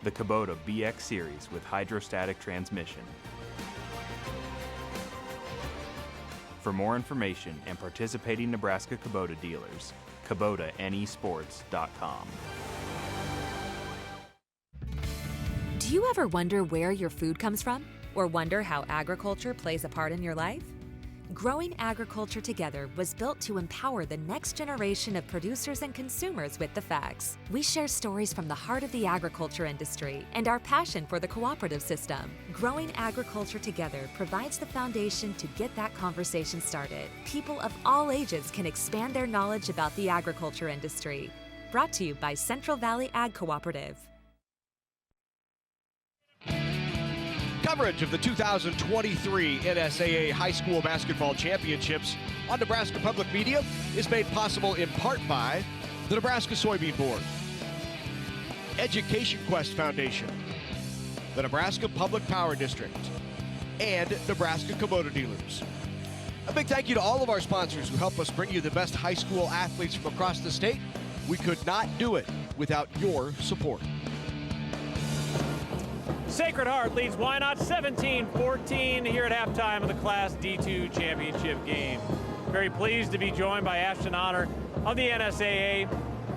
S13: The Kubota BX Series with hydrostatic transmission. For more information and participating Nebraska Kubota dealers, KubotaNEsports.com.
S14: Do you ever wonder where your food comes from? Or wonder how agriculture plays a part in your life? Growing Agriculture Together was built to empower the next generation of producers and consumers with the facts. We share stories from the heart of the agriculture industry and our passion for the cooperative system. Growing Agriculture Together provides the foundation to get that conversation started. People of all ages can expand their knowledge about the agriculture industry. Brought to you by Central Valley Ag Cooperative.
S1: Coverage of the 2023 NSAA High School Basketball Championships on Nebraska Public Media is made possible in part by the Nebraska Soybean Board, Education Quest Foundation, the Nebraska Public Power District, and Nebraska Kubota Dealers. A big thank you to all of our sponsors who help us bring you the best high school athletes from across the state. We could not do it without your support.
S6: Sacred Heart leads Wynot 17-14 here at halftime of the Class D2 championship game. Very pleased to be joined by Ashton Honor of the NSAA,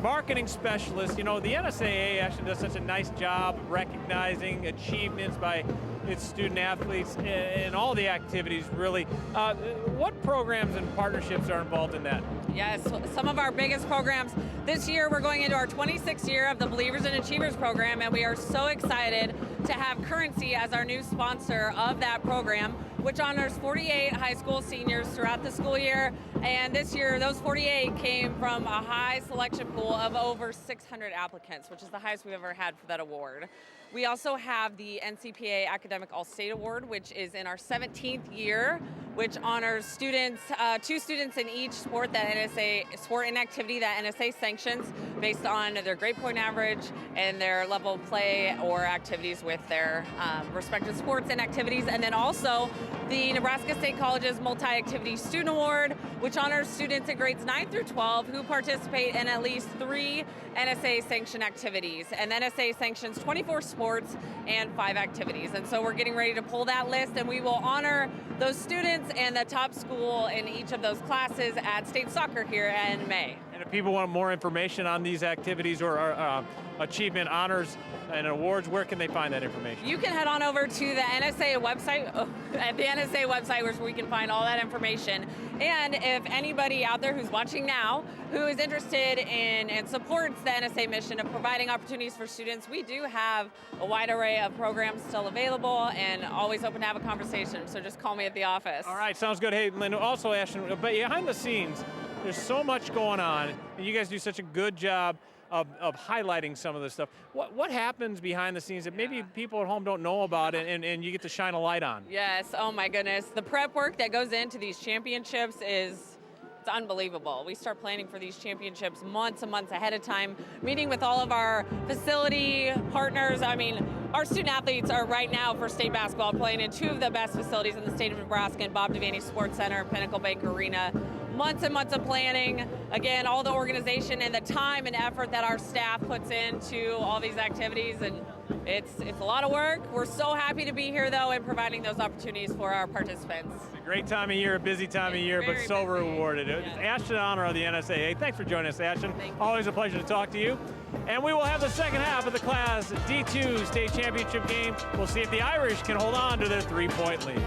S6: marketing specialist. You know, the NSAA actually does such a nice job recognizing achievements by its student athletes in all the activities, really. What programs and partnerships are involved in that?
S15: Yes, some of our biggest programs. This year we're going into our 26th year of the Believers and Achievers program, and we are so excited to have Currency as our new sponsor of that program, which honors 48 high school seniors throughout the school year. And this year, those 48 came from a high selection pool of over 600 applicants, which is the highest we've ever had for that award. We also have the NCPA Academic All-State Award, which is in our 17th year, which honors students, 2 students in each sport and activity that NSA sanctions based on their grade point average and their level of play or activities with their respective sports and activities. And then also the Nebraska State College's Multi-Activity Student Award, which honors students in grades 9 through 12 who participate in at least 3 NSA sanctioned activities. And NSA sanctions 24 sports and 5 activities. And so we're getting ready to pull that list, and we will honor those students and the top school in each of those classes at state soccer here in May.
S6: And if people want more information on these activities or achievement honors and awards, where can they find that information?
S15: You can head on over to the NSAA website, at the NSAA website where we can find all that information. And if anybody out there who's watching now who is interested in and supports the NSAA mission of providing opportunities for students, we do have a wide array of programs still available and always open to have a conversation. So just call me at the office.
S6: All right, sounds good. Hey, Lynn, also, Ashton, but behind the scenes, there's so much going on, and you guys do such a good job of highlighting some of this stuff. What happens behind the scenes that maybe people at home don't know about and you get to shine a light on?
S15: Yes, oh my goodness. The prep work that goes into these championships it's unbelievable. We start planning for these championships months and months ahead of time, meeting with all of our facility partners. I mean, our student athletes are right now for state basketball playing in two of the best facilities in the state of Nebraska, in Bob Devaney Sports Center and Pinnacle Bank Arena. Months and months of planning. Again, all the organization and the time and effort that our staff puts into all these activities, and it's a lot of work. We're so happy to be here, though, and providing those opportunities for our participants.
S6: It's a great time of year, a busy time of year, but so rewarded. It's Ashton in honor of the NSAA. Thanks for joining us, Ashton. Always a pleasure to talk to you. And we will have the second half of the Class D2 state championship game. We'll see if the Irish can hold on to their three-point lead.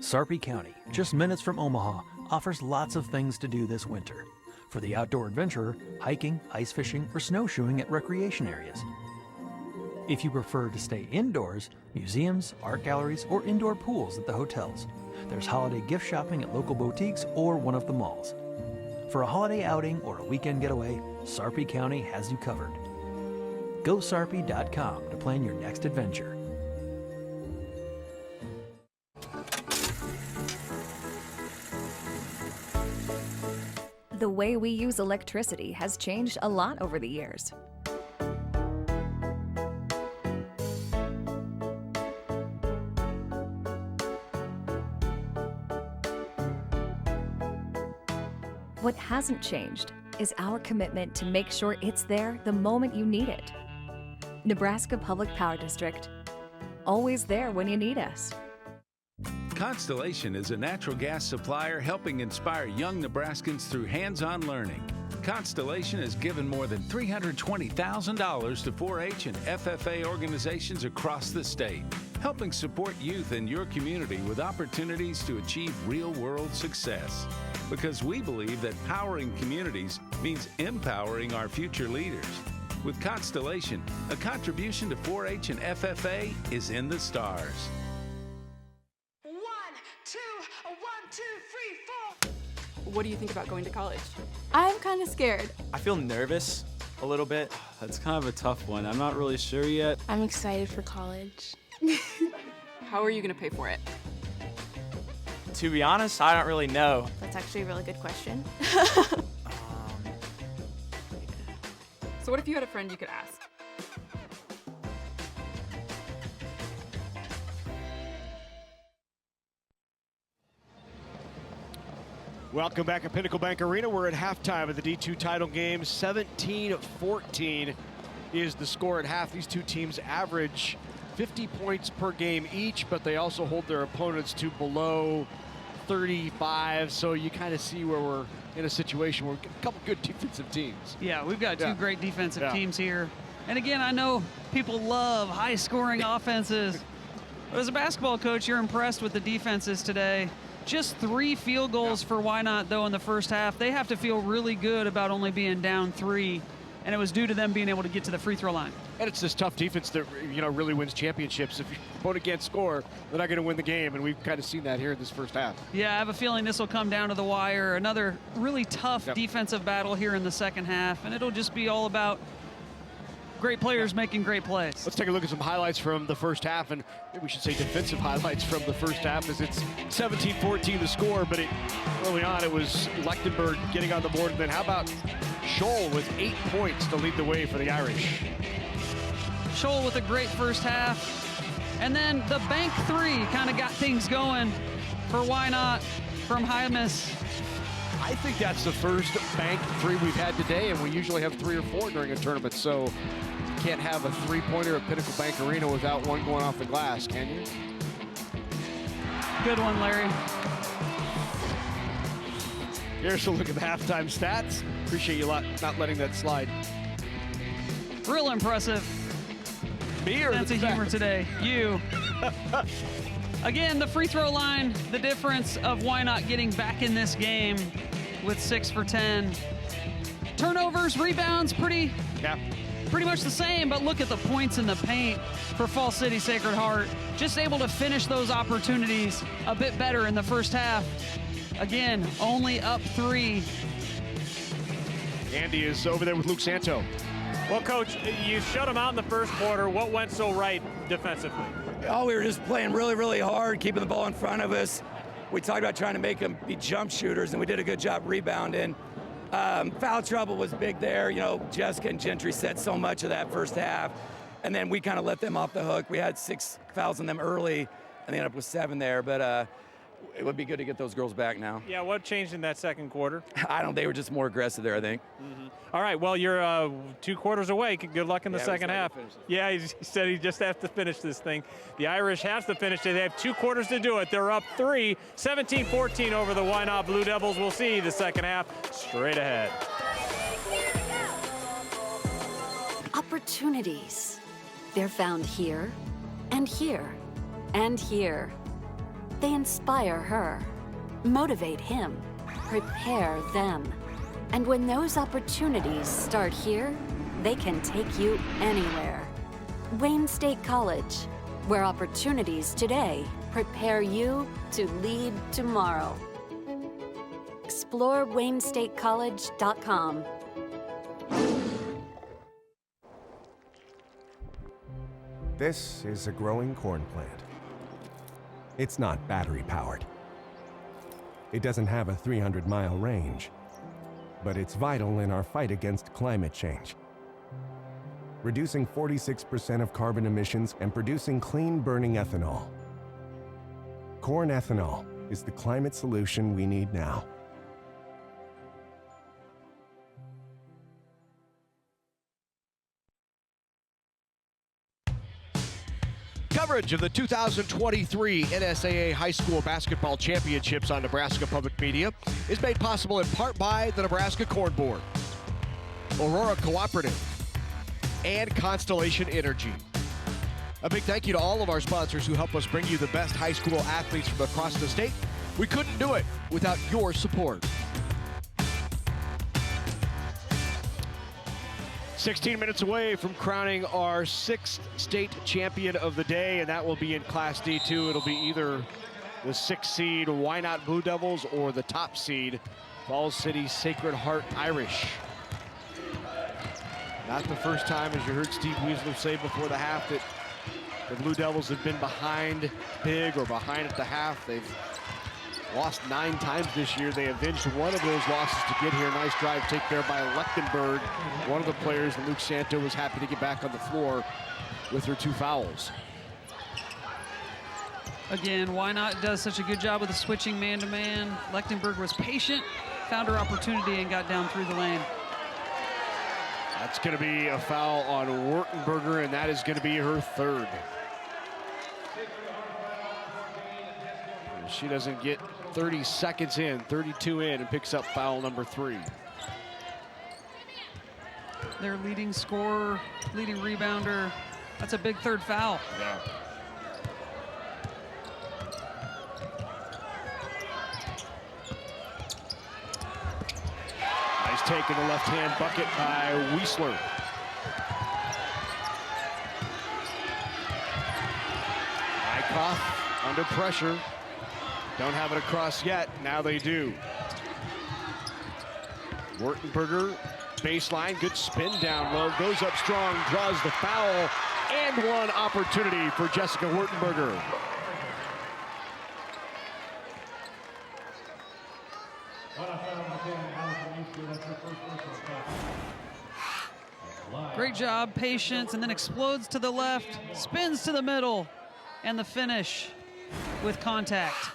S16: Sarpy County, just minutes from Omaha, offers lots of things to do this winter. For the outdoor adventurer, hiking, ice fishing, or snowshoeing at recreation areas. If you prefer to stay indoors, museums, art galleries, or indoor pools at the hotels. There's holiday gift shopping at local boutiques or one of the malls. For a holiday outing or a weekend getaway, Sarpy County has you covered. Go sarpy.com to plan your next adventure.
S17: The way we use electricity has changed a lot over the years. What hasn't changed is our commitment to make sure it's there the moment you need it. Nebraska Public Power District, always there when you need us.
S18: Constellation is a natural gas supplier helping inspire young Nebraskans through hands-on learning. Constellation has given more than $320,000 to 4-H and FFA organizations across the state, helping support youth in your community with opportunities to achieve real-world success. Because we believe that powering communities means empowering our future leaders. With Constellation, a contribution to 4-H and FFA is in the stars.
S19: 1, 2, 1, 2, 3, 4.
S20: What do you think about going to college?
S19: I'm kind of scared.
S21: I feel nervous a little bit. That's kind of a tough one. I'm not really sure yet.
S19: I'm excited for college.
S20: How are you going to pay for it?
S21: To be honest, I don't really know.
S19: That's actually a really good question.
S20: So what if you had a friend you could ask?
S1: Welcome back at Pinnacle Bank Arena. We're at halftime of the D2 title game. 17-14 is the score at half. These two teams average 50 points per game each, but they also hold their opponents to below 35. So you kind of see where we're in a situation where we've got a couple good defensive teams.
S2: Yeah, we've got two great defensive teams here. And again, I know people love high-scoring offenses. But as a basketball coach, you're impressed with the defenses today. Just 3 field goals for Wynot, though, in the first half. They have to feel really good about only being down 3, and it was due to them being able to get to the free throw line. And it's this tough defense that, really wins championships. If your opponent can't score, they're not going to win the game, and we've kind of seen that here in this first half. Yeah, I have a feeling this will come down to the wire. Another really tough defensive battle here in the second half, and it'll just be all about great players making great plays. Let's take a look at some highlights from the first half, and maybe we should say defensive highlights from the first half, as it's 17-14 the score, but early on it was Lechtenberg getting on the board, and then how about Scholl with 8 points to lead the way for the Irish. Scholl with a great first half, and then the bank 3 kind of got things going for Wynot from Hymas. I think that's the first bank 3 we've had today, and we usually have 3 or 4 during a tournament, so you can't have a 3-pointer at Pinnacle Bank Arena without one going off the glass, can you? Good one, Larry.
S1: Here's a look at the halftime stats. Appreciate you not letting that slide.
S2: Real impressive.
S1: Me or
S2: sense of humor today? You. Again, the free throw line, the difference of Wynot getting back in this game with 6 for 10. Turnovers, rebounds, pretty much the same, but look at the points in the paint for Fall City Sacred Heart. Just able to finish those opportunities a bit better in the first half. Again, only up 3.
S1: Andy is over there with Luke Santo.
S6: Well, Coach, you shut them out in the first quarter. What went so right defensively?
S3: Oh, we were just playing really, really hard, keeping the ball in front of us. We talked about trying to make them be jump shooters, and we did a good job rebounding. Foul trouble was big there. You know, Jessica and Gentry set so much of that first half, and then we kind of let them off the hook. We had 6 fouls on them early, and they ended up with 7 there, but it would be good to get those girls back now.
S6: Yeah, what changed in that second quarter?
S3: They were just more aggressive there, I think.
S6: All right, well, you're 2 quarters away. Good luck in the second half. Yeah, he said he just has to finish this thing. The Irish has to finish it. They have 2 quarters to do it. They're up 3, 17-14 over the Wynot Blue Devils. We'll see the second half straight ahead.
S22: Opportunities. They're found here, and here, and here. They inspire her, motivate him, prepare them. And when those opportunities start here, they can take you anywhere. Wayne State College, where opportunities today prepare you to lead tomorrow. Explore WayneStateCollege.com.
S9: This is a growing corn plant. It's not battery-powered. It doesn't have a 300-mile range, but it's vital in our fight against climate change. Reducing 46% of carbon emissions and producing clean-burning ethanol. Corn ethanol is the climate solution we need now.
S1: Coverage of the 2023 NSAA High School Basketball Championships on Nebraska Public Media is made possible in part by the Nebraska Corn Board, Aurora Cooperative, and Constellation Energy. A big thank you to all of our sponsors who help us bring you the best high school athletes from across the state. We couldn't do it without your support. 16 minutes away from crowning our 6th state champion of the day, and that will be in Class D2. It'll be either the 6th seed Wynot Blue Devils or the top seed Falls City Sacred Heart Irish. Not the first time, as you heard Steve Weasler say before the half, that the Blue Devils have been behind big or behind at the half. They've lost 9 times this year. They avenged one of those losses to get here. Nice drive take there by Lechtenberg, one of the players, and Luke Santo was happy to get back on the floor with her 2 fouls.
S2: Again, Wynot does such a good job with the switching man-to-man. Lechtenberg was patient, found her opportunity, and got down through the lane.
S1: That's going to be a foul on Wurtenberger, and that is going to be her 3rd. She doesn't get 30 seconds in, 32 in, and picks up foul number 3.
S2: Their leading scorer, leading rebounder. That's a big 3rd foul.
S1: Yeah. Nice take in the left-hand bucket by Weasler. Eichhoff under pressure. Don't have it across yet. Now they do. Wurtenberger, baseline, good spin down low, goes up strong, draws the foul, and one opportunity for Jessica Wurtenberger.
S2: Great job, patience, and then explodes to the left, spins to the middle, and the finish with contact.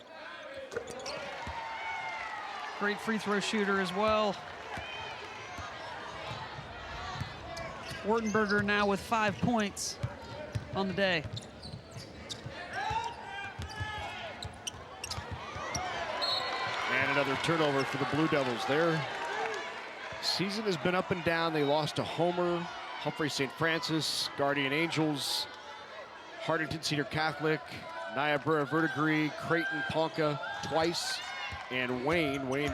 S2: Great free throw shooter as well. Wurtenberger now with 5 points on the day.
S1: And another turnover for the Blue Devils. Their season has been up and down. They lost to Homer, Humphrey St. Francis, Guardian Angels, Hardington Cedar Catholic, Niobrara Verdigris, Creighton, Ponca twice, and Wayne.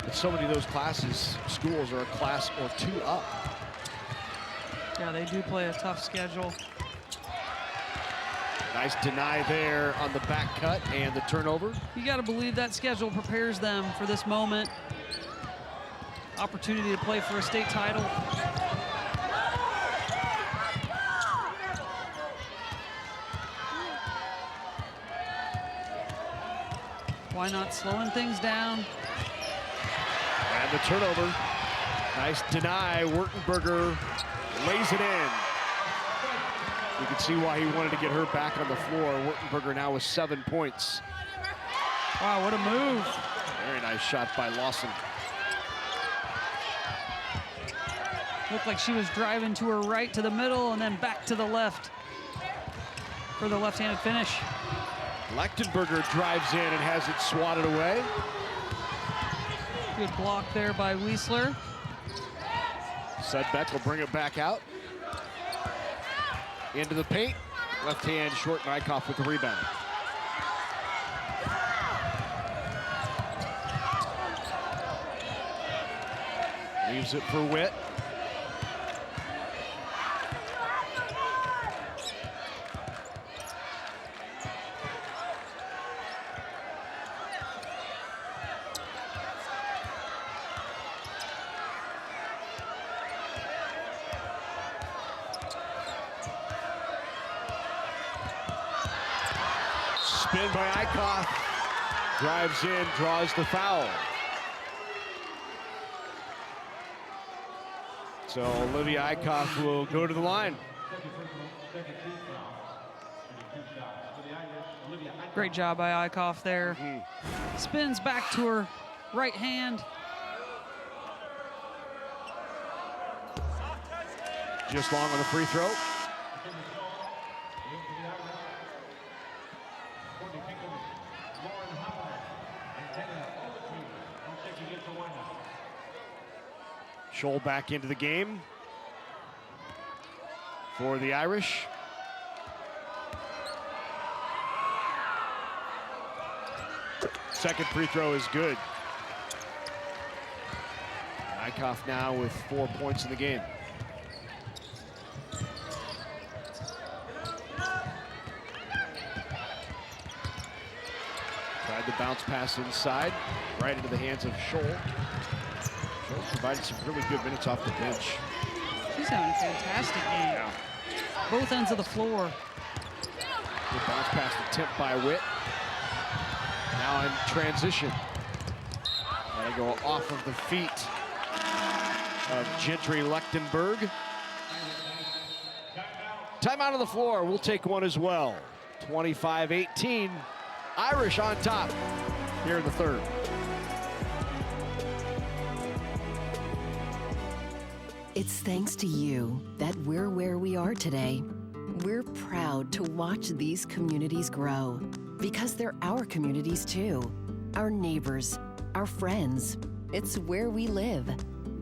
S1: But so many of those schools are a class or two up.
S2: Yeah, they do play a tough schedule.
S1: Nice deny there on the back cut and the turnover.
S2: You got to believe that schedule prepares them for this moment. Opportunity to play for a state title. Wynot slowing things down?
S1: And the turnover. Nice deny. Wurtenberger lays it in. You can see why he wanted to get her back on the floor. Wurtenberger now with 7 points.
S2: Wow, what a move.
S1: Very nice shot by Lawson.
S2: Looked like she was driving to her right to the middle and then back to the left for the left-handed finish.
S1: Lechtenberger drives in and has it swatted away.
S2: Good block there by Wiesler.
S1: Sudbeck will bring it back out. Into the paint. Left hand short, Nykoff with the rebound. Leaves it for Witt. Spin by Eichhoff. Drives in, draws the foul. So Olivia Eichhoff will go to the line.
S2: Great job by Eichhoff there. Spins back to her right hand.
S1: Just long on the free throw. Scholl back into the game for the Irish. Second free throw is good. Eichhoff now with 4 points in the game. Tried the bounce pass inside, right into the hands of Scholl. Scholl provided some really good minutes off the bench.
S2: She's having a fantastic game.
S1: Yeah.
S2: Both ends of the floor.
S1: Good bounce pass attempt by Witt. Now in transition. Gotta go off of the feet of Gentry Lechtenberg. Timeout on the floor. We'll take one as well. 25-18. Irish on top here in the third.
S4: It's thanks to you that we're where we are today. We're proud to watch these communities grow because they're our communities too. Our neighbors, our friends. It's where we live.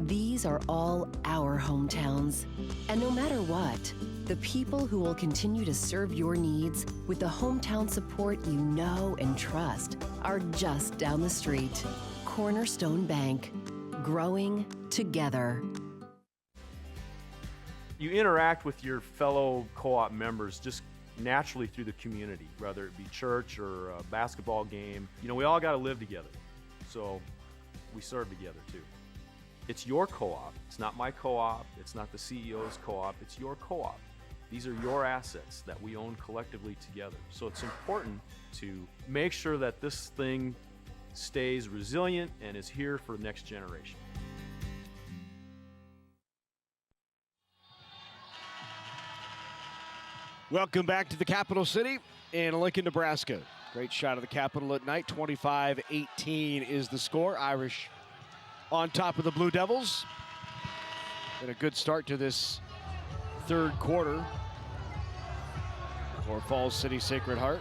S4: These are all our hometowns. And no matter what, the people who will continue to serve your needs with the hometown support you know and trust are just down the street. Cornerstone Bank, growing together.
S5: You interact with your fellow co-op members just naturally through the community, whether it be church or a basketball game. You know, we all got to live together, so we serve together too. It's your co-op. It's not my co-op. It's not the CEO's co-op. It's your co-op. These are your assets that we own collectively together. So it's important to make sure that this thing stays resilient and is here for the next generation.
S1: Welcome back to the capital city in Lincoln, Nebraska. Great shot of the Capitol at night. 25-18 is the score. Irish on top of the Blue Devils. Been a good start to this third quarter for Falls City Sacred Heart.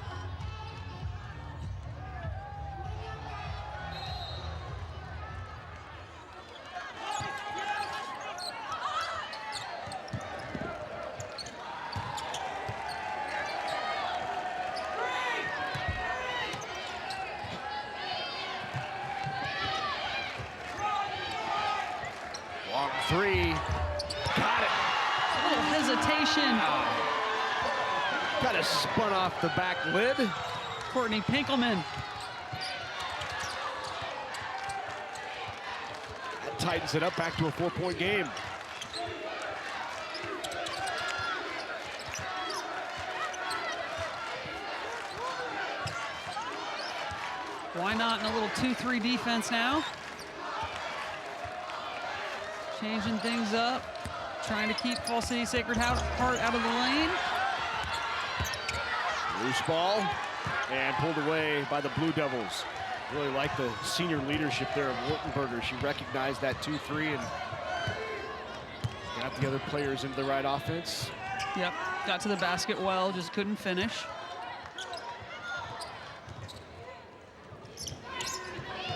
S1: three. Got it.
S2: A little hesitation.
S1: Kind of spun off the back lid.
S2: Courtney Pinkelman.
S1: That tightens it up, back to a 4-point game.
S2: Wynot in a little 2-3 defense now. Changing things up. Trying to keep Fall City Sacred Heart out of the lane.
S1: Loose ball, and pulled away by the Blue Devils. Really like the senior leadership there of Wurtenberger. She recognized that 2-3 and got the other players into the right offense.
S2: Yep, got to the basket well, just couldn't finish.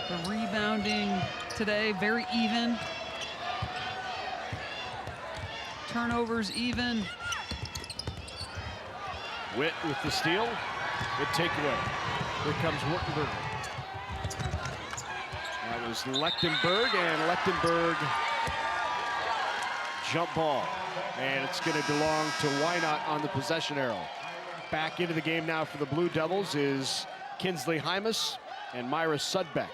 S2: The rebounding today, very even. Turnovers even.
S1: Witt with the steal. Good takeaway. Here comes Wurtenberger. That was Lechtenberg, and Lechtenberg jump ball. And it's going to belong to Wynot on the possession arrow. Back into the game now for the Blue Devils is Kinsley Hymas and Myra Sudbeck.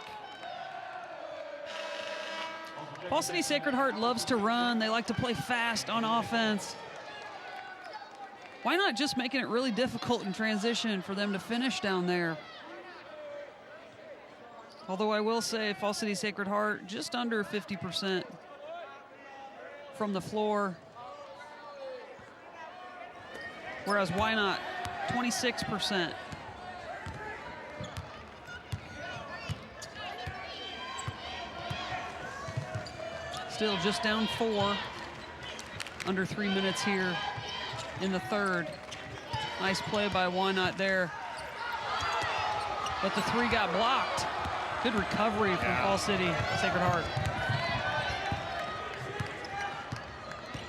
S2: Fall City Sacred Heart loves to run. They like to play fast on offense. Why not just making it really difficult in transition for them to finish down there? Although I will say Fall City Sacred Heart just under 50% from the floor. Whereas Wynot 26%. Still just down 4. Under 3 minutes here in the third. Nice play by Wynot there. But the 3 got blocked. Good recovery from Fall City Sacred Heart.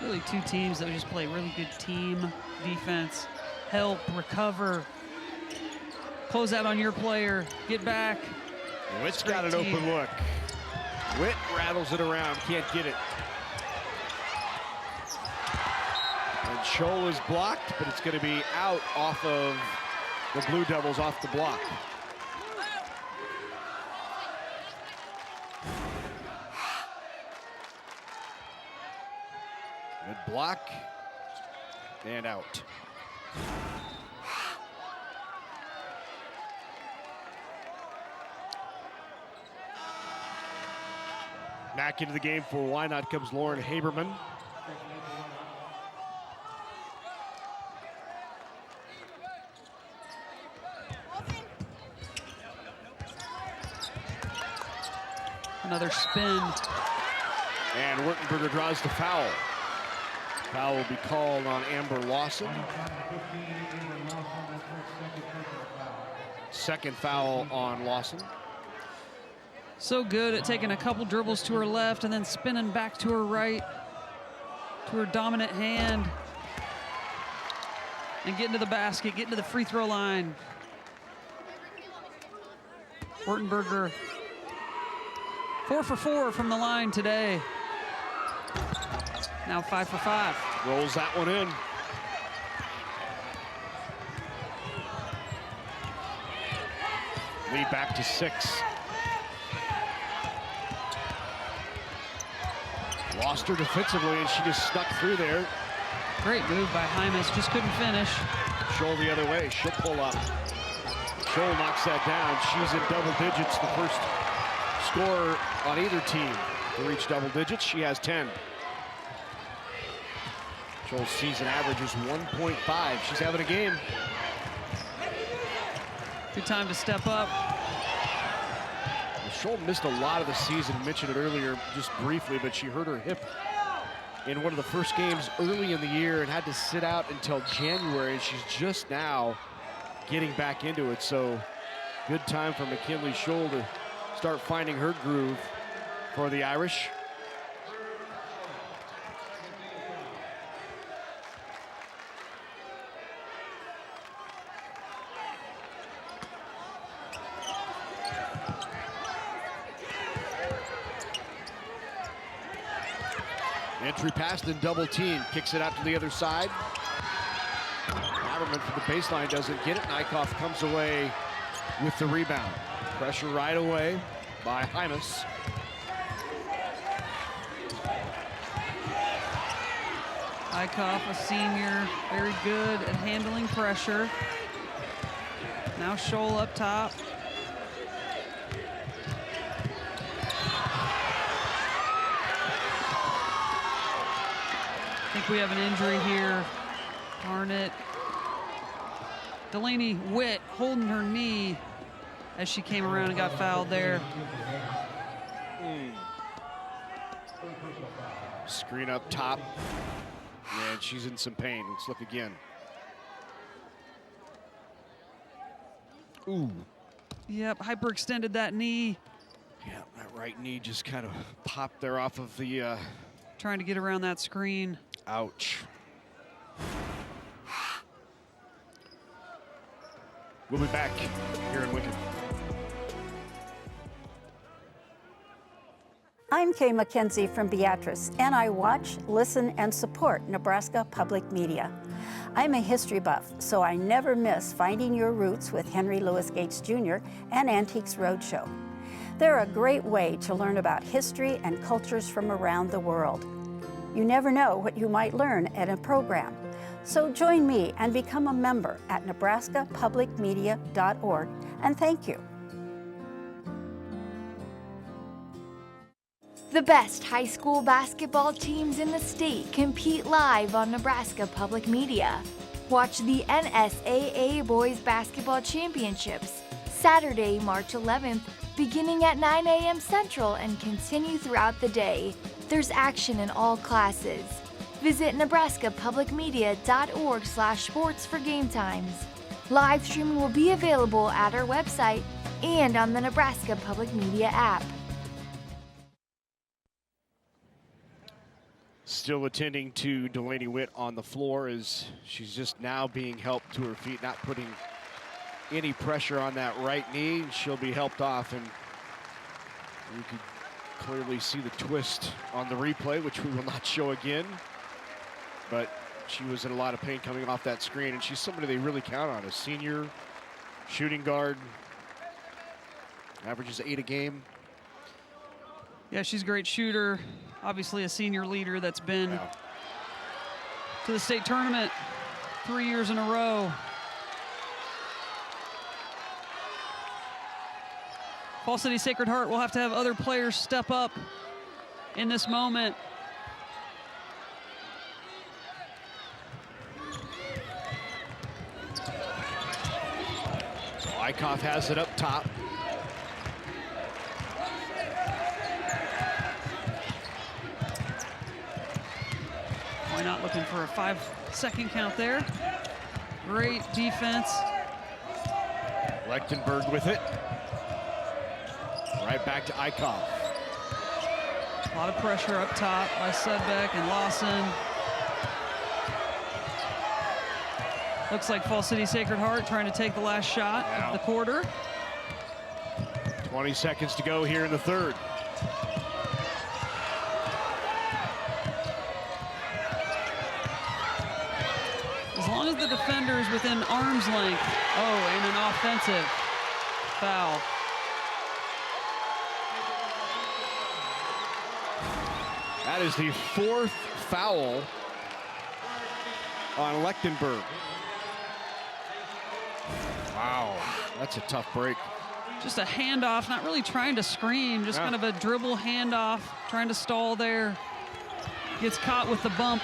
S2: Really 2 teams that just play really good team defense. Help, recover, close out on your player, get back.
S1: Witt's got an open look. Witt rattles it around, can't get it. And Scholl is blocked, but it's going to be out off of the Blue Devils, off the block. Good block, and out. Back into the game for Wynot comes Lauren Haberman.
S2: Another spin.
S1: And Wurtenberger draws the foul. Foul will be called on Amber Lawson. Second foul on Lawson.
S2: So good at taking a couple dribbles to her left and then spinning back to her right, to her dominant hand, and getting to the basket, getting to the free throw line. Wurtenberger 4 for 4 from the line today. Now 5 for 5.
S1: Rolls that one in. Lead back to 6. Lost her defensively, and she just snuck through there.
S2: Great move by Hymas, just couldn't finish.
S1: Scholl the other way, she'll pull up. Scholl knocks that down. She's in double digits, the first scorer on either team to reach double digits. She has 10. Scholl's season average is 1.5. She's having a game.
S2: Good time to step up.
S1: Scholl missed a lot of the season. I mentioned it earlier just briefly, but she hurt her hip in one of the first games early in the year and had to sit out until January, and she's just now getting back into it. So good time for McKinley Scholl to start finding her groove for the Irish. Entry pass, then double team. Kicks it out to the other side. Haberman from the baseline doesn't get it. Nykoff comes away with the rebound. Pressure right away by Hymas.
S2: Nykoff, a senior, very good at handling pressure. Now Scholl up top. I think we have an injury here. Darn it. Delaney Witt holding her knee as she came around and got fouled there.
S1: Screen up top. And she's in some pain. Let's look again. Ooh.
S2: Yep, hyperextended that knee.
S1: Yeah, that right knee just kind of popped there off of the...
S2: Trying to get around that screen.
S1: Ouch. We'll be back here in Lincoln.
S7: I'm Kay McKenzie from Beatrice, and I watch, listen, and support Nebraska Public Media. I'm a history buff, so I never miss Finding Your Roots with Henry Louis Gates Jr. and Antiques Roadshow. They're a great way to learn about history and cultures from around the world. You never know what you might learn at a program. So join me and become a member at nebraskapublicmedia.org, and thank you.
S8: The best high school basketball teams in the state compete live on Nebraska Public Media. Watch the NSAA Boys Basketball Championships Saturday, March 11th, beginning at 9 a.m. Central and continue throughout the day. There's action in all classes. Visit nebraskapublicmedia.org/sports for game times. Live streaming will be available at our website and on the Nebraska Public Media app.
S1: Still attending to Delaney Witt on the floor as she's just now being helped to her feet, not putting any pressure on that right knee. She'll be helped off, and you can clearly see the twist on the replay, which we will not show again. But she was in a lot of pain coming off that screen, and she's somebody they really count on, a senior shooting guard, averages 8 a game.
S2: Yeah, she's a great shooter. Obviously a senior leader that's been to the state tournament 3 years in a row. Falls City Sacred Heart will have to have other players step up in this moment.
S1: So Eichhoff has it up top.
S2: Wynot looking for a 5-second count there. Great defense.
S1: Lechtenberg with it. Right back to Eichhoff.
S2: A lot of pressure up top by Sudbeck and Lawson. Looks like Fall City Sacred Heart trying to take the last shot of the quarter.
S1: 20 seconds to go here in the third.
S2: As long as the defender is within arm's length. Oh, and an offensive foul.
S1: That is the 4th foul on Lechtenberg. Wow, that's a tough break.
S2: Just a handoff, not really trying to screen, just kind of a dribble handoff, trying to stall there. Gets caught with the bump.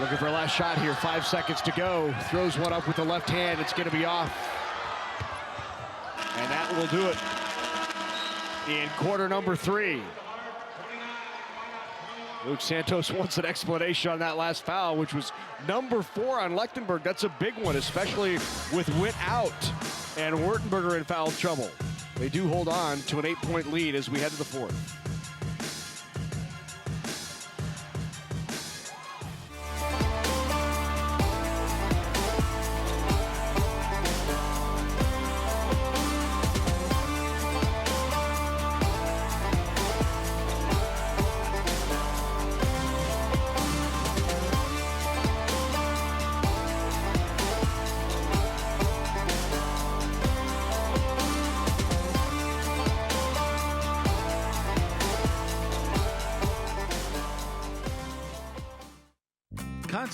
S1: Looking for a last shot here, 5 seconds to go. Throws one up with the left hand, it's gonna be off. And that will do it in quarter number 3. Luke Santos wants an explanation on that last foul, which was number 4 on Lechtenberg. That's a big one, especially with Witt out and Wurtenberger in foul trouble. They do hold on to an 8-point lead as we head to the 4th.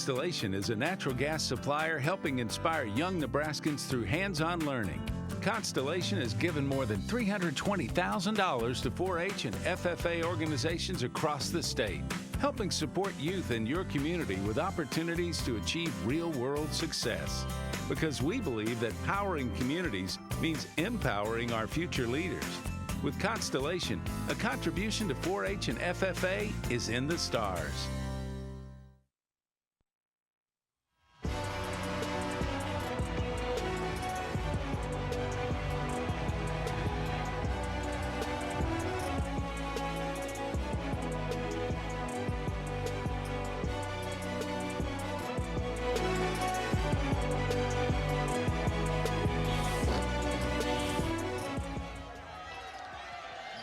S18: Constellation is a natural gas supplier helping inspire young Nebraskans through hands-on learning. Constellation has given more than $320,000 to 4-H and FFA organizations across the state, helping support youth in your community with opportunities to achieve real-world success. Because we believe that powering communities means empowering our future leaders. With Constellation, a contribution to 4-H and FFA is in the stars.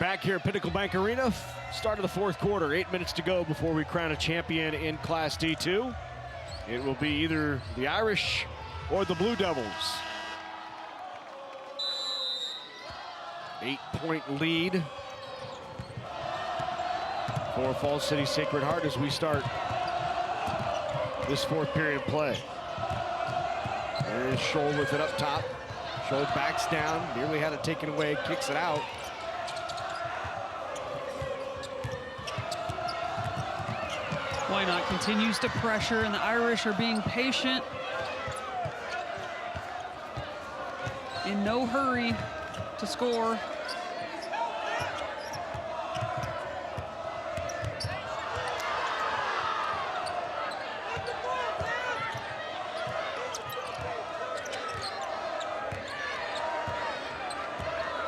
S1: Back here at Pinnacle Bank Arena, start of the fourth quarter, 8 minutes to go before we crown a champion in Class D2. It will be either the Irish or the Blue Devils. 8-point lead for Falls City Sacred Heart as we start this fourth period play. There is Scholl with it up top. Scholl backs down, nearly had it taken away, kicks it out.
S2: Wynot continues to pressure, and the Irish are being patient. In no hurry to score.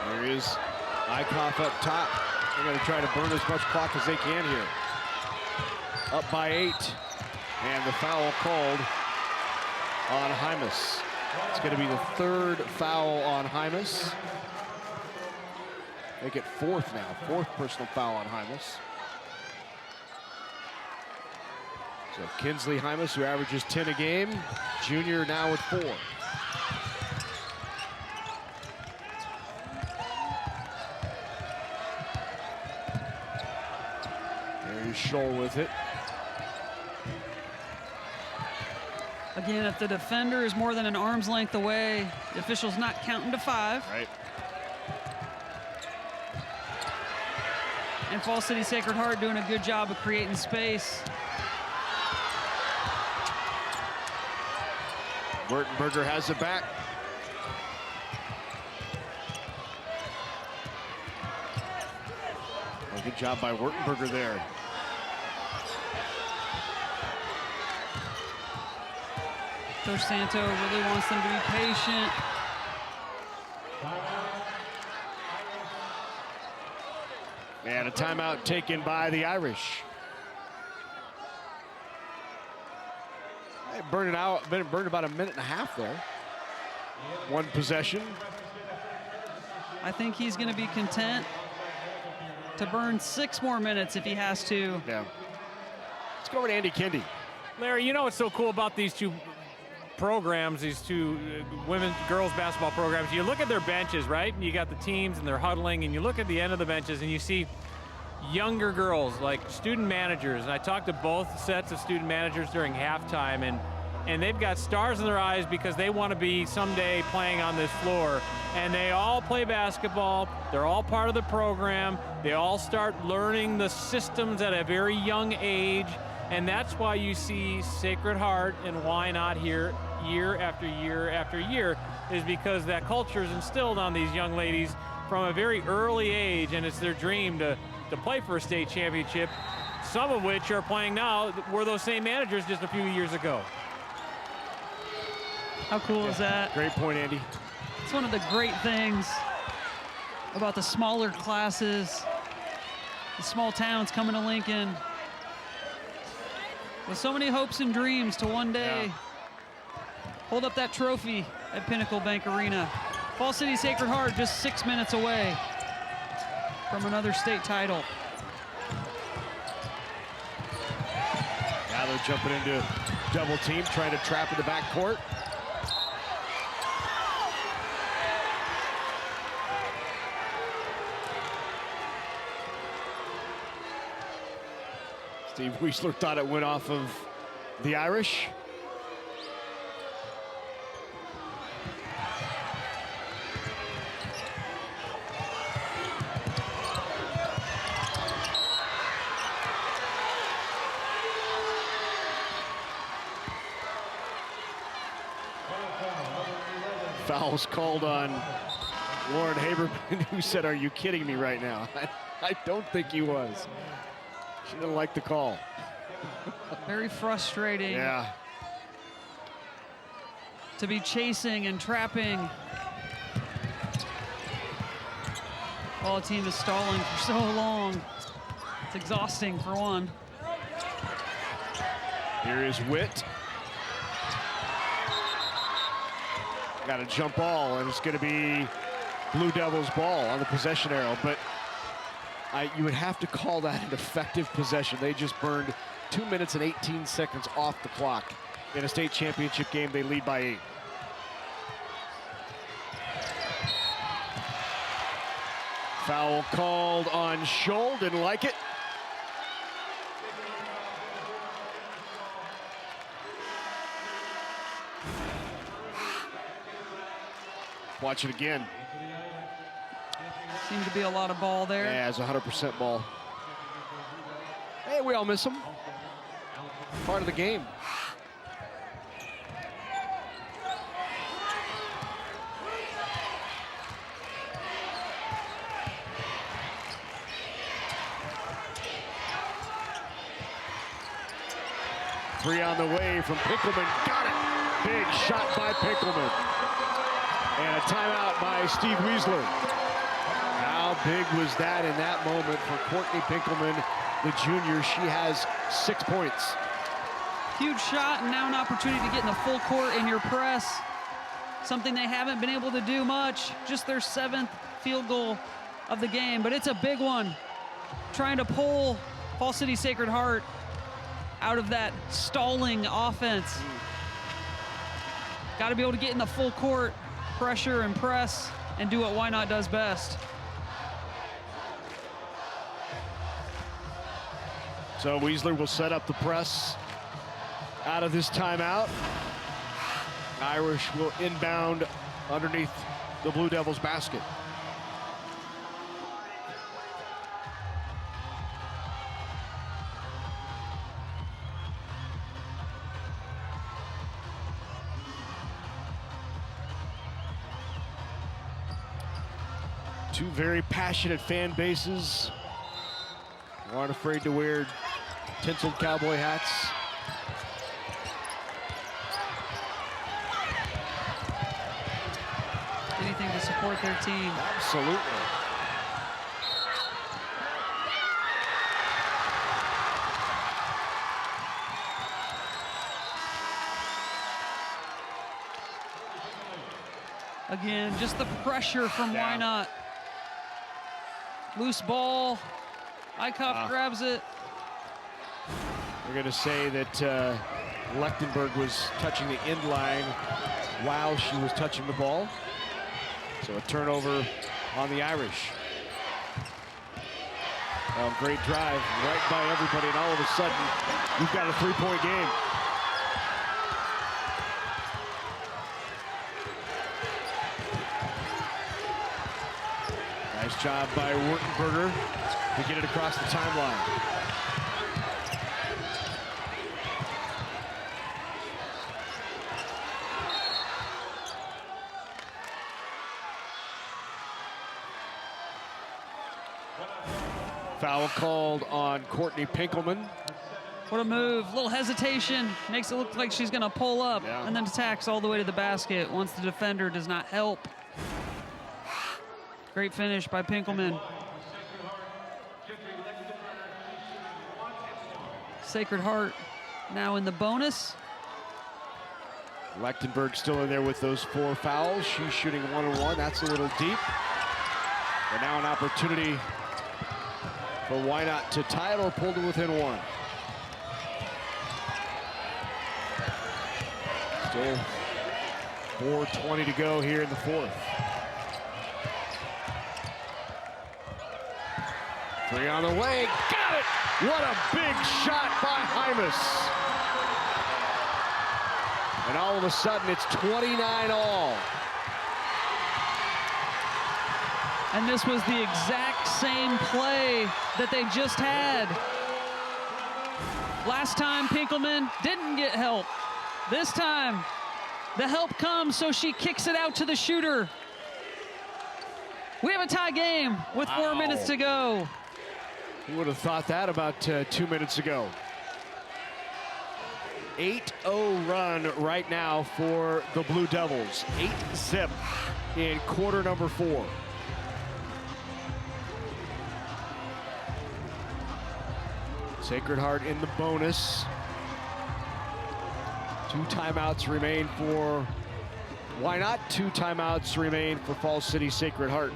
S1: There is Eichhoff up top. They're going to try to burn as much clock as they can here. Up by 8, and the foul called on Hymas. It's going to be the third foul on Hymas. Make it fourth now, fourth personal foul on Hymas. So Kinsley Hymas, who averages 10 a game, junior now with 4. There's Scholl with it.
S2: Again, if the defender is more than an arm's length away, the official's not counting to 5.
S1: Right.
S2: And Falls City Sacred Heart doing a good job of creating space.
S1: Wertenberger has it back. Well, good job by Wertenberger there.
S2: Coach Santo really wants them to be patient.
S1: And a timeout taken by the Irish. They burned about a minute and a half there. One possession.
S2: I think he's going to be content to burn 6 more minutes if he has to.
S1: Yeah. Let's go over to Andy Kendi.
S6: Larry, you know what's so cool about these two programs, these two girls basketball programs? You look at their benches, right? And you got the teams and they're huddling, and you look at the end of the benches and you see younger girls, like student managers. And I talked to both sets of student managers during halftime, and they've got stars in their eyes because they want to be someday playing on this floor. And they all play basketball. They're all part of the program. They all start learning the systems at a very young age. And that's why you see Sacred Heart and Wynot here year after year after year, is because that culture is instilled on these young ladies from a very early age, and it's their dream to play for a state championship, some of which are playing now were those same managers just a few years ago.
S2: How cool is that?
S1: Great point, Andy.
S2: It's one of the great things about the smaller classes, the small towns coming to Lincoln, with so many hopes and dreams to one day hold up that trophy at Pinnacle Bank Arena. Falls City Sacred Heart just 6 minutes away from another state title.
S1: Now they're jumping into double team, trying to trap in the backcourt. Steve Wiesler thought it went off of the Irish. Fouls called on Lauren Haberman, who said, "Are you kidding me right now?" I don't think he was. She didn't like the call.
S2: Very frustrating.
S1: Yeah.
S2: To be chasing and trapping while a team is stalling for so long. It's exhausting for one.
S1: Here is Witt. Got a jump ball, and it's going to be Blue Devils ball on the possession arrow, but you would have to call that an effective possession. They just burned 2 minutes and 18 seconds off the clock. In a state championship game, they lead by 8. Foul called on Scholl, didn't like it. Watch it again.
S2: Seemed to be a lot of ball there.
S1: Yeah, it's 100% ball. Hey, we all miss them. Part of the game. Three on the way from Pinkelman. Got it. Big shot by Pinkelman. And a timeout by Steve Wiesler. How big was that in that moment for Courtney Pinkelman, the junior? She has 6 points.
S2: Huge shot, and now an opportunity to get in the full court in your press. Something they haven't been able to do much. Just their 7th field goal of the game, but it's a big one. Trying to pull Fall City Sacred Heart out of that stalling offense. Got to be able to get in the full court, pressure and press, and do what Wynot does best.
S1: So Wiesler will set up the press out of this timeout. Irish will inbound underneath the Blue Devils basket. Two very passionate fan bases who aren't afraid to wear tinseled cowboy hats.
S2: Anything to support their team.
S1: Absolutely.
S2: Again, just the pressure from Wynot. Loose ball. Eichhoff grabs it.
S1: We're going to say that Lechtenberg was touching the end line while she was touching the ball. So a turnover on the Irish. Great drive right by everybody, and all of a sudden, we've got a 3-point game. Nice job by Wurtenberger to get it across the timeline. Foul called on Courtney Pinkelman.
S2: What a move. A little hesitation. Makes it look like she's going to pull up and then attacks all the way to the basket once the defender does not help. Great finish by Pinkelman. Sacred Heart now in the bonus.
S1: Lechtenberg still in there with those 4 fouls. She's shooting 1-on-1. That's a little deep. And now an opportunity for Wynot to tie it or pull to within 1. Still 4:20 to go here in the 4th. 3 on the way, got it! What a big shot by Hymas. And all of a sudden, it's 29-all.
S2: And this was the exact same play that they just had. Last time, Pinkelman didn't get help. This time, the help comes, so she kicks it out to the shooter. We have a tie game with 4 minutes to go.
S1: Who would have thought that about 2 minutes ago? 8-0 run right now for the Blue Devils. 8-zip in quarter number 4. Sacred Heart in the bonus. 2 timeouts remain for Wynot. 2 timeouts remain for Falls City Sacred Heart.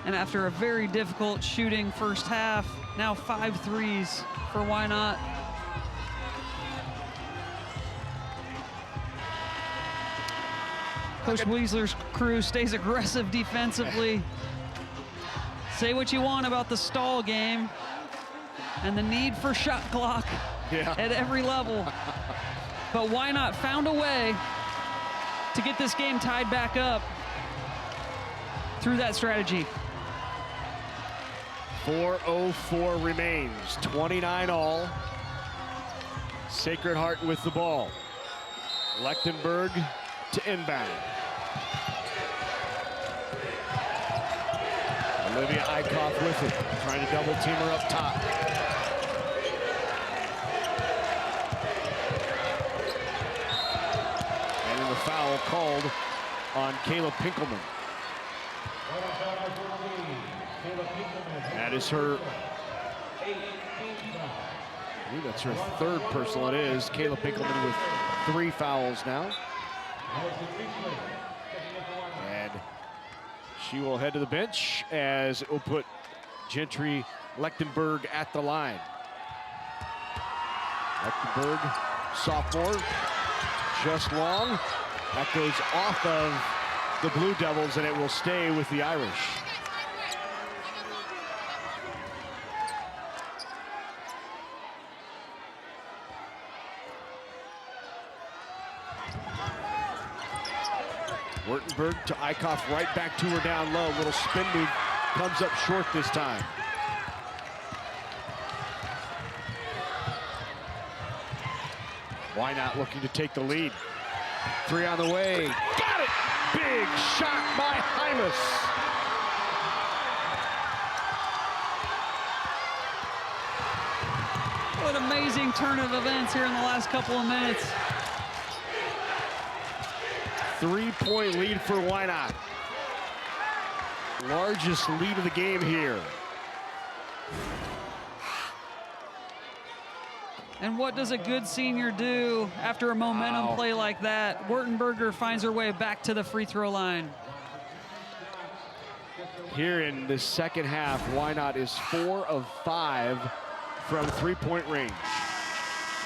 S2: And after a very difficult shooting first half, now 5 threes for Wynot. Coach Weasler's crew stays aggressive defensively. Say what you want about the stall game and the need for shot clock at every level. But Wynot found a way to get this game tied back up through that strategy.
S1: 4:04 remains, 29-all. Sacred Heart with the ball. Lechtenberg to inbound. Olivia Eichhoff with it, trying to double team her up top. And the foul called on Kayla Pinkelman. That is her, that's her 3rd personal. It is Kayla Pinkelman with 3 fouls now. And she will head to the bench as it will put Gentry Lechtenberg at the line. Lechtenberg, sophomore, just long. That goes off of the Blue Devils, and it will stay with the Irish. Wurtenberg to Eichhoff, right back to her down low. Little spin move, comes up short this time. Wynot looking to take the lead. 3 on the way. Got it! Big shot by Hymas.
S2: What an amazing turn of events here in the last couple of minutes.
S1: 3-point lead for Wynot. Largest lead of the game here.
S2: And what does a good senior do after a momentum play like that? Wurtenberger finds her way back to the free throw line.
S1: Here in the second half, Wynot is 4 of 5 from 3-point range.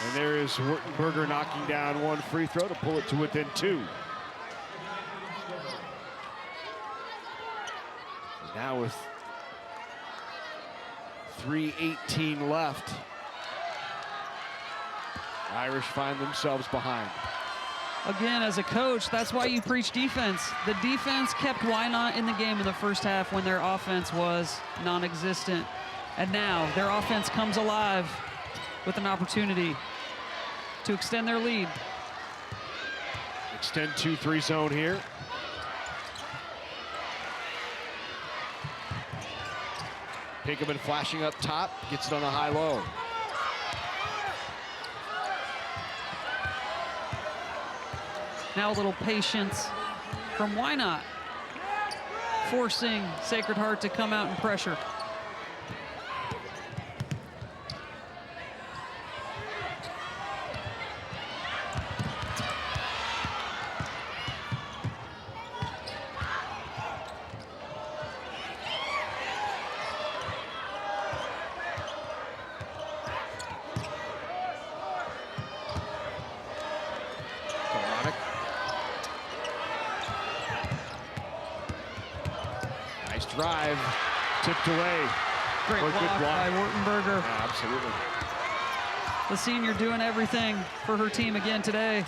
S1: And there is Wurtenberger knocking down 1 free throw to pull it to within 2. Now with 3:18 left, Irish find themselves behind.
S2: Again, as a coach, that's why you preach defense. The defense kept Wynot in the game in the first half when their offense was non-existent. And now their offense comes alive with an opportunity to extend their lead.
S1: Extend 2-3 zone here. Pinkelman flashing up top, gets it on the high-low.
S2: Now a little patience from Wynot, forcing Sacred Heart to come out and pressure.
S1: Drive, tipped away.
S2: Great block by Wurtenberger.
S1: Yeah, absolutely.
S2: The senior doing everything for her team again today.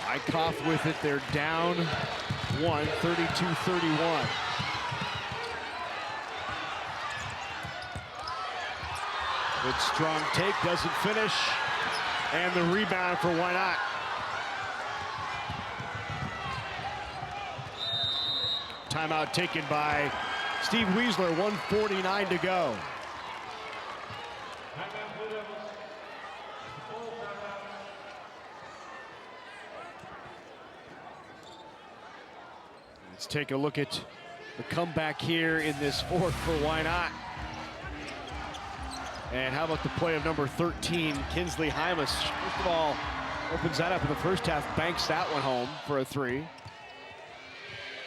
S1: Eichhoff with it. They're down 1, 32-31. Good strong take, doesn't finish. And the rebound for Wynot. Timeout taken by Steve Weisler, 1:49 to go. Let's take a look at the comeback here in this fourth for Wynot. And how about the play of number 13, Kinsley Hymas? First of all, opens that up in the first half, banks that one home for a 3.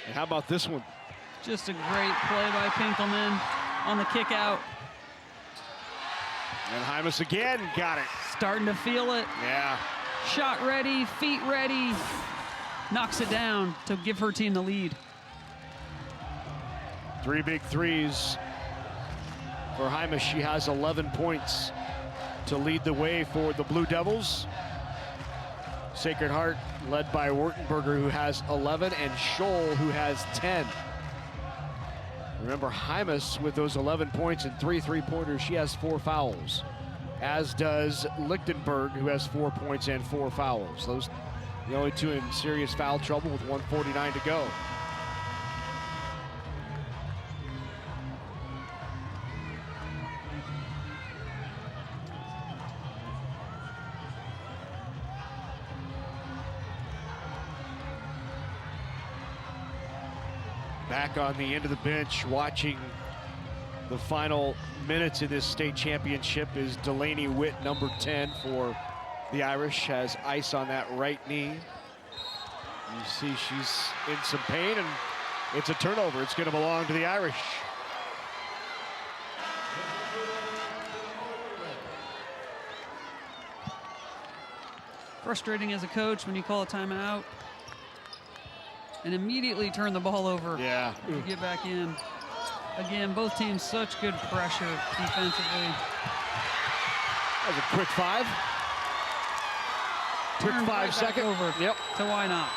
S1: And how about this one?
S2: Just a great play by Pinkelman on the kick out.
S1: And Hymas again, got it.
S2: Starting to feel it.
S1: Yeah.
S2: Shot ready, feet ready. Knocks it down to give her team the lead.
S1: 3 big threes for Hymas. She has 11 points to lead the way for the Blue Devils. Sacred Heart led by Wurtenberger, who has 11, and Scholl, who has 10. Remember, Hymas with those 11 points and 3 3-pointers, she has 4 fouls, as does Lichtenberg, who has 4 points and 4 fouls. Those the only 2 in serious foul trouble with 1:49 to go. Back on the end of the bench, watching the final minutes in this state championship, is Delaney Witt, number 10 for the Irish, has ice on that right knee. You see she's in some pain, and it's a turnover. It's going to belong to the Irish.
S2: Frustrating as a coach when you call a timeout and immediately turn the ball over.
S1: Yeah.
S2: To get back in. Again, both teams such good pressure defensively.
S1: That was a quick 5. Quick
S2: Turned
S1: 5
S2: right
S1: second.
S2: back over.
S1: Yep.
S2: To Wynot.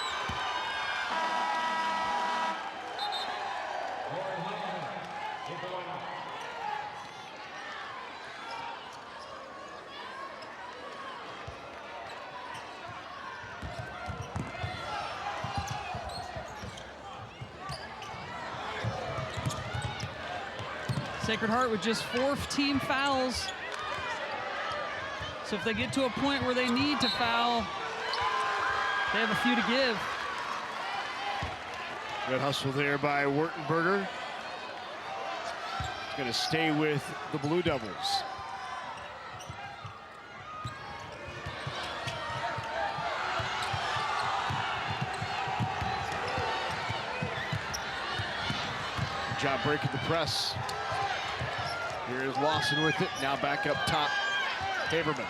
S2: Sacred Heart with just 4 team fouls. So if they get to a point where they need to foul, they have a few to give.
S1: Good hustle there by Wurtenberger. It's going to stay with the Blue Devils. Good job breaking the press. Here is Lawson with it. Now back up top. Haberman.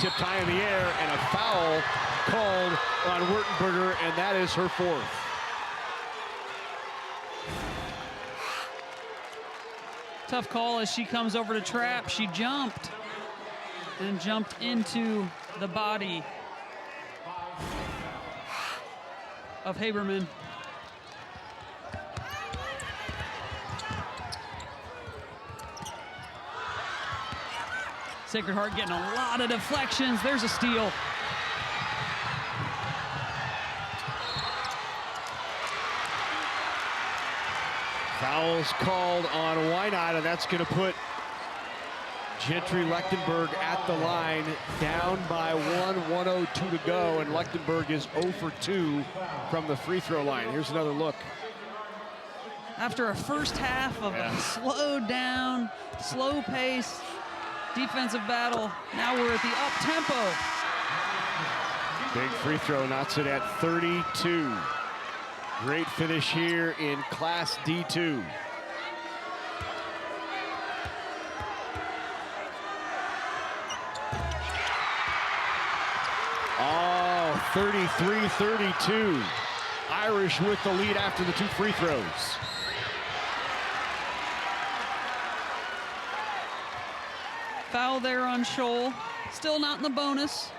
S1: Tipped high in the air, and a foul called on Wurtenberger, and that is her 4th.
S2: Tough call as she comes over to trap. She jumped and jumped into the body of Haberman. Sacred Heart getting a lot of deflections. There's a steal.
S1: Fouls called on Wynot, and that's going to put Gentry Lechtenberg at the line, down by 1, 1:02 to go, and Lechtenberg is 0 for 2 from the free throw line. Here's another look.
S2: After a first half of a slowed down, slow pace, defensive battle, now we're at the up tempo.
S1: Big free throw knocks it at 32. Great finish here in Class D2. Oh, 33-32. Irish with the lead after the 2 free throws.
S2: Foul there on Scholl. Still not in the bonus.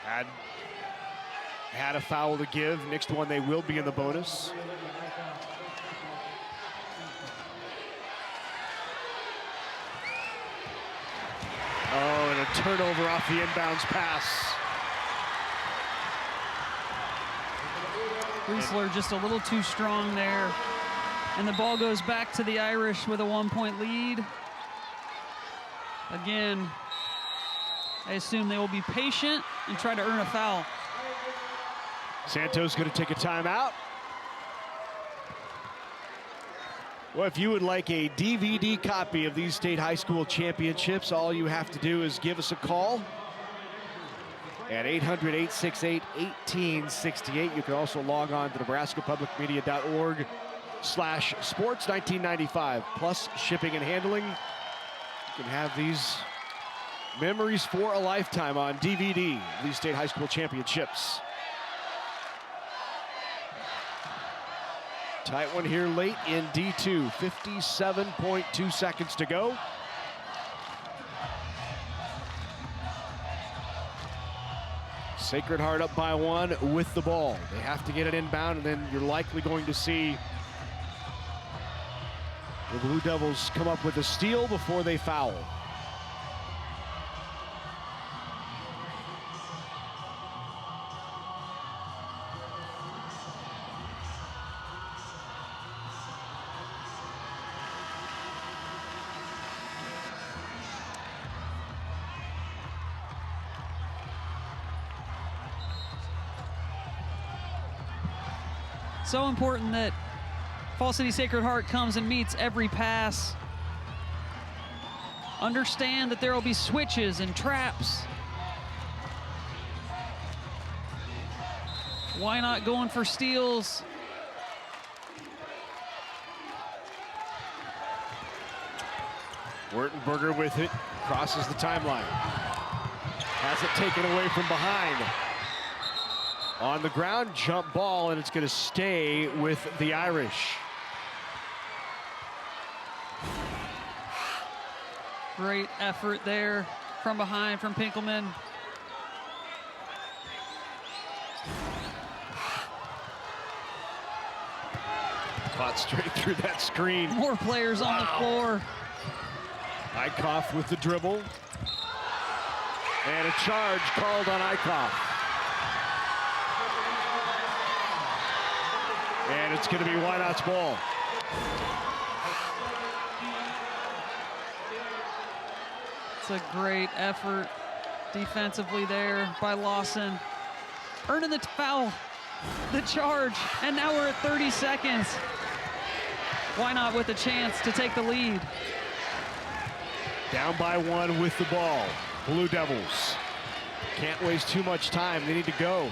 S1: Had a foul to give. Next one, they will be in the bonus. Oh, and a turnover off the inbounds pass.
S2: Wiesler just a little too strong there. And the ball goes back to the Irish with a 1-point lead. Again, I assume they will be patient and try to earn a foul.
S1: Santos going to take a timeout. Well, if you would like a DVD copy of these state high school championships, all you have to do is give us a call at 800-868-1868. You can also log on to nebraskapublicmedia.org/sports1995 plus shipping and handling. You can have these memories for a lifetime on DVD, these state high school championships. Tight one here late in D2, 57.2 seconds to go. Sacred Heart up by 1 with the ball. They have to get it inbound, and then you're likely going to see the Blue Devils come up with a steal before they foul.
S2: So important that Fall City Sacred Heart comes and meets every pass. Understand that there will be switches and traps. Wynot going for steals?
S1: Wertenberger with it, crosses the timeline. Has it taken away from behind. On the ground, jump ball, and it's going to stay with the Irish.
S2: Great effort there from behind from Pinkelman.
S1: Caught straight through that screen.
S2: More players on the floor.
S1: Eichhoff with the dribble. And a charge called on Eichhoff. And it's going to be Wynot's ball.
S2: It's a great effort defensively there by Lawson. Earning the foul, the charge, and now we're at 30 seconds. Wynot with a chance to take the lead.
S1: Down by 1 with the ball. Blue Devils can't waste too much time. They need to go.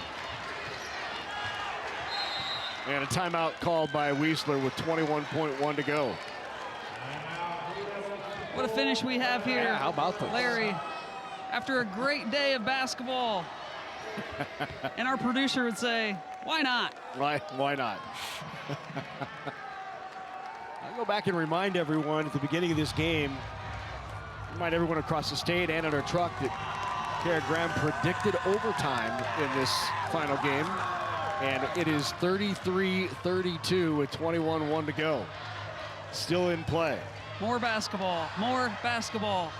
S1: And a timeout called by Wiesler with 21.1 to go.
S2: What a finish we have here.
S1: Yeah, how about this?
S2: Larry, after a great day of basketball. And our producer would say, why not?
S1: Right, why not? I'll go back and remind everyone at the beginning of this game, remind everyone across the state and in our truck that Kara Graham predicted overtime in this final game. And it is 33-32 with 21-1 to go. Still in play.
S2: More basketball, more basketball.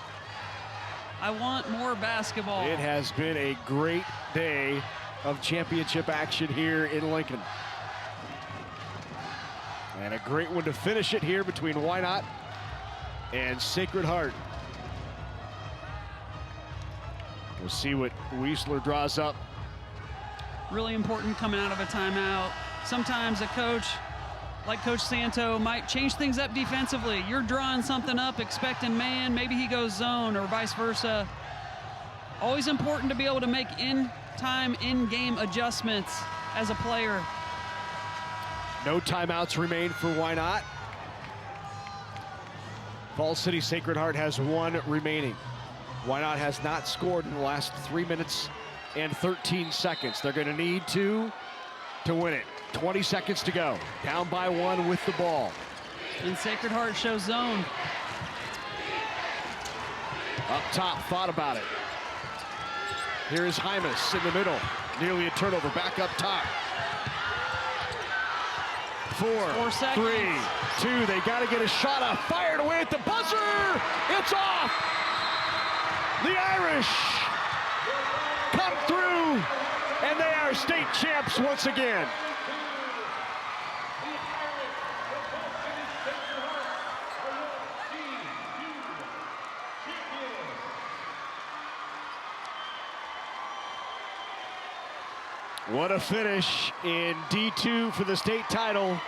S2: I want more basketball.
S1: It has been a great day of championship action here in Lincoln. And a great one to finish it here between Wynot and Sacred Heart. We'll see what Wiesler draws up.
S2: Really important coming out of a timeout. Sometimes a coach, like Coach Santo, might change things up defensively. You're drawing something up, expecting man, maybe he goes zone or vice versa. Always important to be able to make in-time, in-game adjustments as a player.
S1: No timeouts remain for Wynot. Fall City Sacred Heart has 1 remaining. Wynot has not scored in the last 3 minutes and 13 seconds. They're going to need to win it. 20 seconds to go. Down by 1 with the ball.
S2: And Sacred Heart shows zone.
S1: Up top, thought about it. Here is Hymas in the middle. Nearly a turnover, back up top. 4
S2: seconds.
S1: 3, 2, they got to get a shot off. Fired away at the buzzer. It's off. The Irish come through, and they are state champs once again. What a finish in D2 for the state title.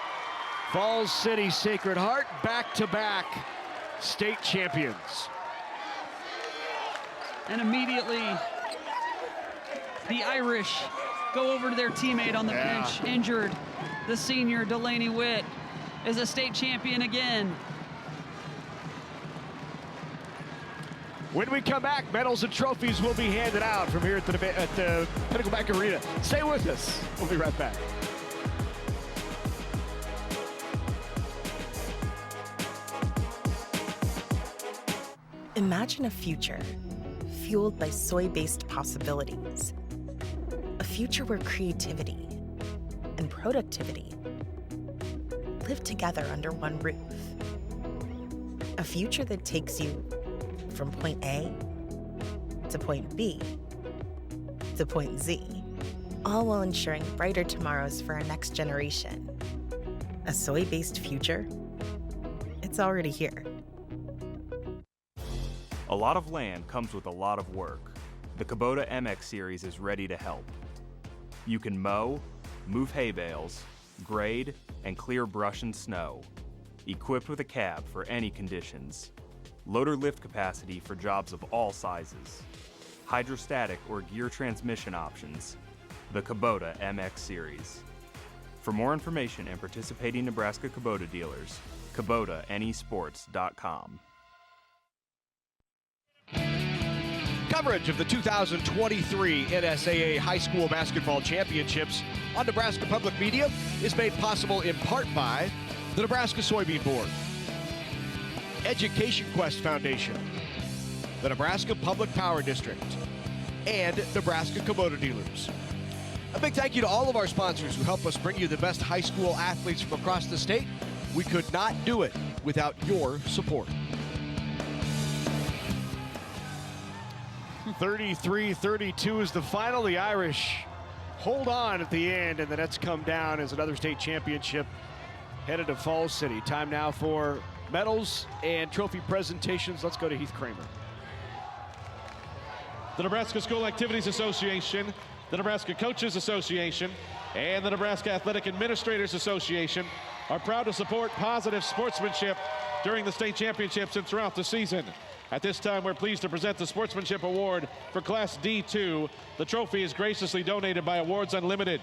S1: Falls City Sacred Heart back-to-back state champions.
S2: And immediately, the Irish go over to their teammate on the bench, injured. The senior, Delaney Witt, is a state champion again.
S1: When we come back, medals and trophies will be handed out from here at the Pinnacle Bank Arena. Stay with us. We'll be right back.
S10: Imagine a future fueled by soy-based possibilities. A future where creativity and productivity live together under one roof. A future that takes you from point A to point B to point Z, all while ensuring brighter tomorrows for our next generation. A soy-based future? It's already here.
S13: A lot of land comes with a lot of work. The Kubota MX series is ready to help. You can mow, move hay bales, grade, and clear brush and snow. Equipped with a cab for any conditions. Loader lift capacity for jobs of all sizes. Hydrostatic or gear transmission options. The Kubota MX series. For more information and participating Nebraska Kubota dealers, KubotaNEsports.com.
S1: Coverage of the 2023 NSAA High School Basketball Championships on Nebraska Public Media is made possible in part by the Nebraska Soybean Board, Education Quest Foundation, the Nebraska Public Power District, and Nebraska Kubota dealers. A big thank you to all of our sponsors who help us bring you the best high school athletes from across the state. We could not do it without your support. 33-32 is the final. The Irish hold on at the end, and the Nets come down as another state championship headed to Falls City. Time now for medals and trophy presentations. Let's go to Heath Kramer.
S11: The Nebraska School Activities Association, the Nebraska Coaches Association, and the Nebraska Athletic Administrators Association are proud to support positive sportsmanship during the state championships and throughout the season. At this time, we're pleased to present the Sportsmanship Award for Class D2. The trophy is graciously donated by Awards Unlimited.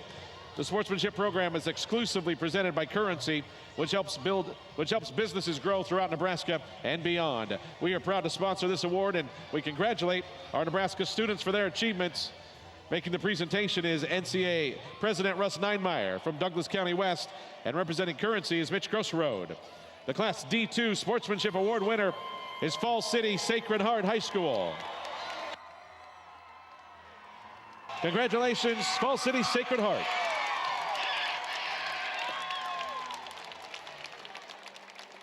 S11: The sportsmanship program is exclusively presented by Currency, which helps businesses grow throughout Nebraska and beyond. We are proud to sponsor this award, and we congratulate our Nebraska students for their achievements. Making the presentation is NCAA President Russ Neinmeyer from Douglas County West, and representing Currency is Mitch Grossroad. The Class D2 Sportsmanship Award winner is Falls City Sacred Heart High School. Congratulations, Falls City Sacred Heart.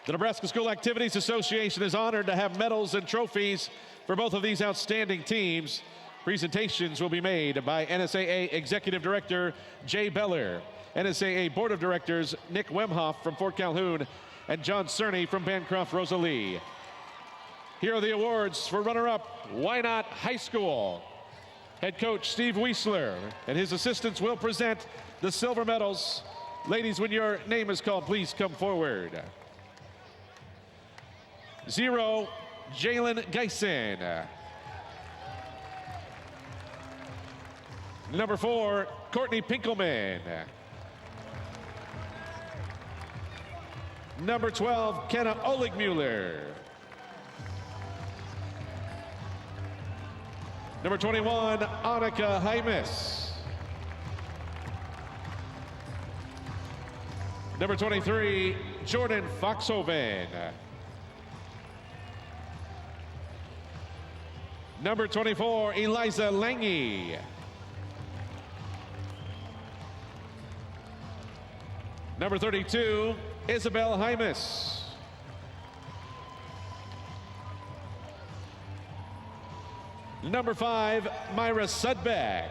S11: The Nebraska School Activities Association is honored to have medals and trophies for both of these outstanding teams. Presentations will be made by NSAA Executive Director Jay Beller, NSAA Board of Directors Nick Wemhoff from Fort Calhoun, and John Cerny from Bancroft Rosalie. Here are the awards for runner-up Wynot High School. Head coach Steve Wiesler and his assistants will present the silver medals. Ladies, when your name is called, please come forward. 0, Jalen Geisen. Number 4, Courtney Pinkelman. Number 12, Kenna Oligmuller. Number 21, Annika Hymas. Number 23, Jordan Foxhoven. Number 24, Eliza Lange. Number 32, Isabel Hymas. Number 5, Myra Sudbeck.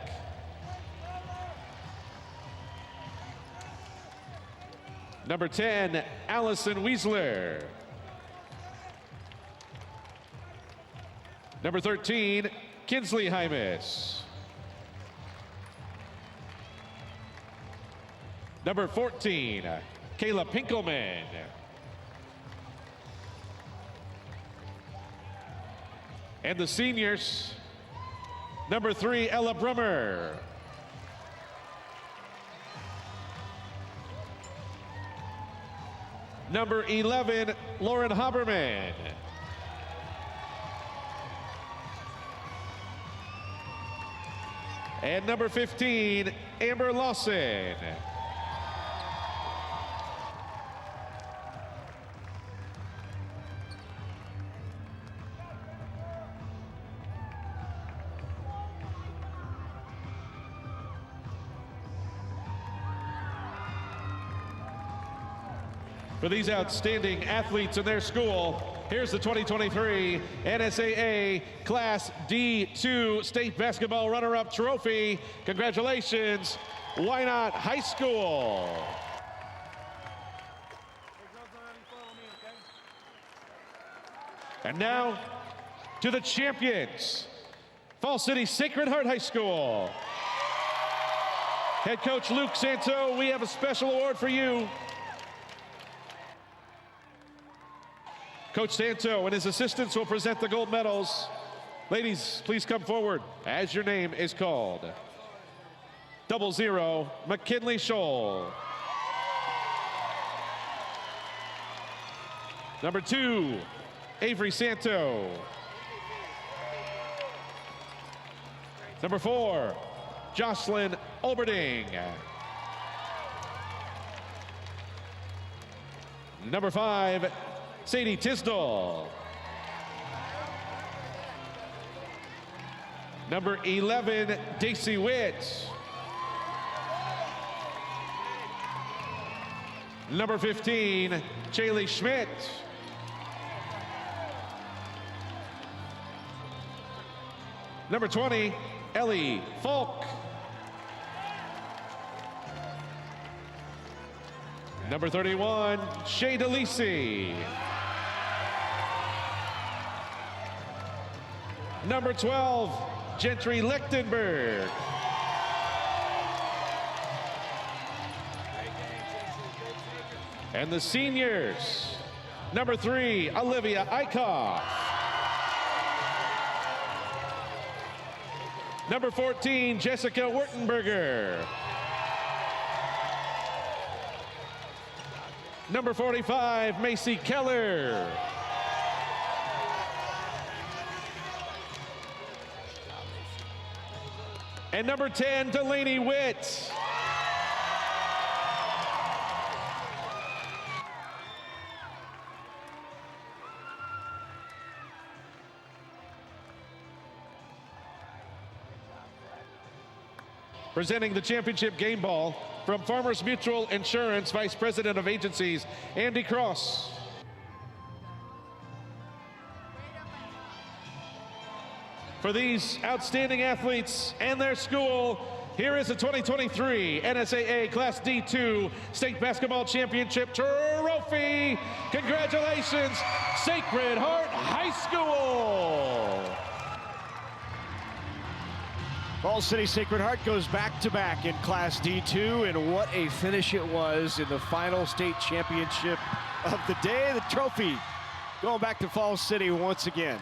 S11: Number 10, Allison Weisler. Number 13, Kinsley Hymas. Number 14, Kayla Pinkelman. And the seniors, number 3, Ella Brummer. Number 11, Lauren Haberman. And number 15, Amber Lawson. For these outstanding athletes in their school, here's the 2023 NSAA Class D2 State Basketball Runner-Up Trophy. Congratulations, Wynot High School. And now to the champions, Falls City Sacred Heart High School. Head coach Luke Santo, we have a special award for you. Coach Santo and his assistants will present the gold medals. Ladies, please come forward as your name is called. 00, McKinley Scholl. Number 2, Avery Santo. Number 4, Jocelyn Olberding. Number 5, Sadie Tisdall. Number 11, Daisy Witt. Number 15, Chaley Schmidt. Number 20, Ellie Falk. Number 31, Shay DeLisi. Number 12, Gentry Lichtenberg. And the seniors, number 3, Olivia Eichhoff. Number 14, Jessica Wurtenberger. Number 45, Macy Keller. And number 10, Delaney Witt. Presenting the championship game ball from Farmers Mutual Insurance, Vice President of Agencies, Andy Cross. For these outstanding athletes and their school, here is the 2023 NSAA Class D2 State Basketball Championship Trophy. Congratulations, Sacred Heart High School.
S1: Falls City Sacred Heart goes back-to-back in Class D2, and what a finish it was in the final state championship of the day. The trophy going back to Falls City once again.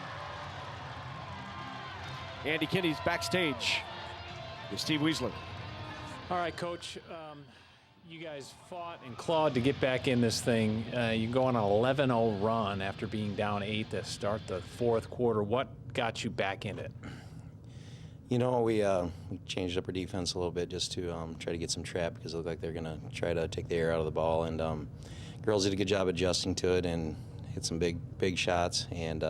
S1: Andy Kinney's backstage with Steve Weisler.
S6: All right, Coach. You guys fought and clawed to get back in this thing. You go on an 11-0 run after being down 8 to start the fourth quarter. What got you back in it?
S12: You know, we changed up our defense a little bit just to try to get some trap because it looked like they're going to try to take the air out of the ball. And girls did a good job adjusting to it and hit some big shots. And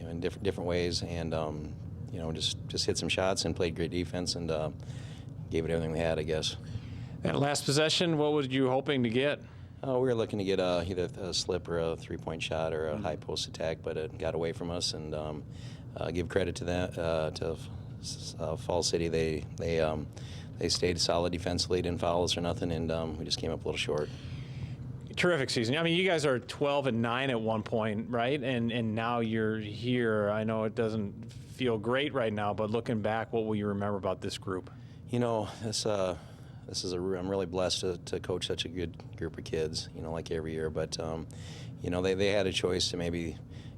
S12: in different ways, and just hit some shots and played great defense and gave it everything we had, I guess.
S6: That last possession, what were you hoping to get?
S12: We were looking to get either a slip or a three-point shot or a high post attack, but it got away from us. And give credit to that to Fall City. They stayed solid defensively, didn't foul us or nothing, and we just came up a little short.
S6: Terrific season. I mean, you guys are 12-9 at one point, right? And now you're here. I know it doesn't feel great right now, but looking back, what will you remember about this group?
S12: I'm really blessed to coach such a good group of kids, like every year. But, they had a choice to maybe,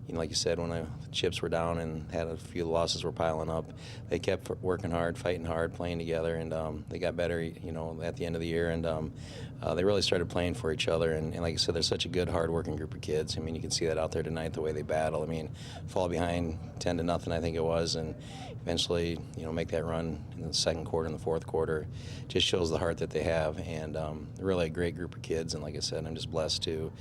S12: like you said, when the chips were down and had a few losses were piling up, they kept working hard, fighting hard, playing together, and they got better, at the end of the year. And they really started playing for each other. And like I said, they're such a good, hard-working group of kids. I mean, you can see that out there tonight, the way they battle. I mean, fall behind 10-0, I think it was, and eventually, make that run in the second quarter and the fourth quarter. Just shows the heart that they have, and really a great group of kids. And like I said, I'm just blessed to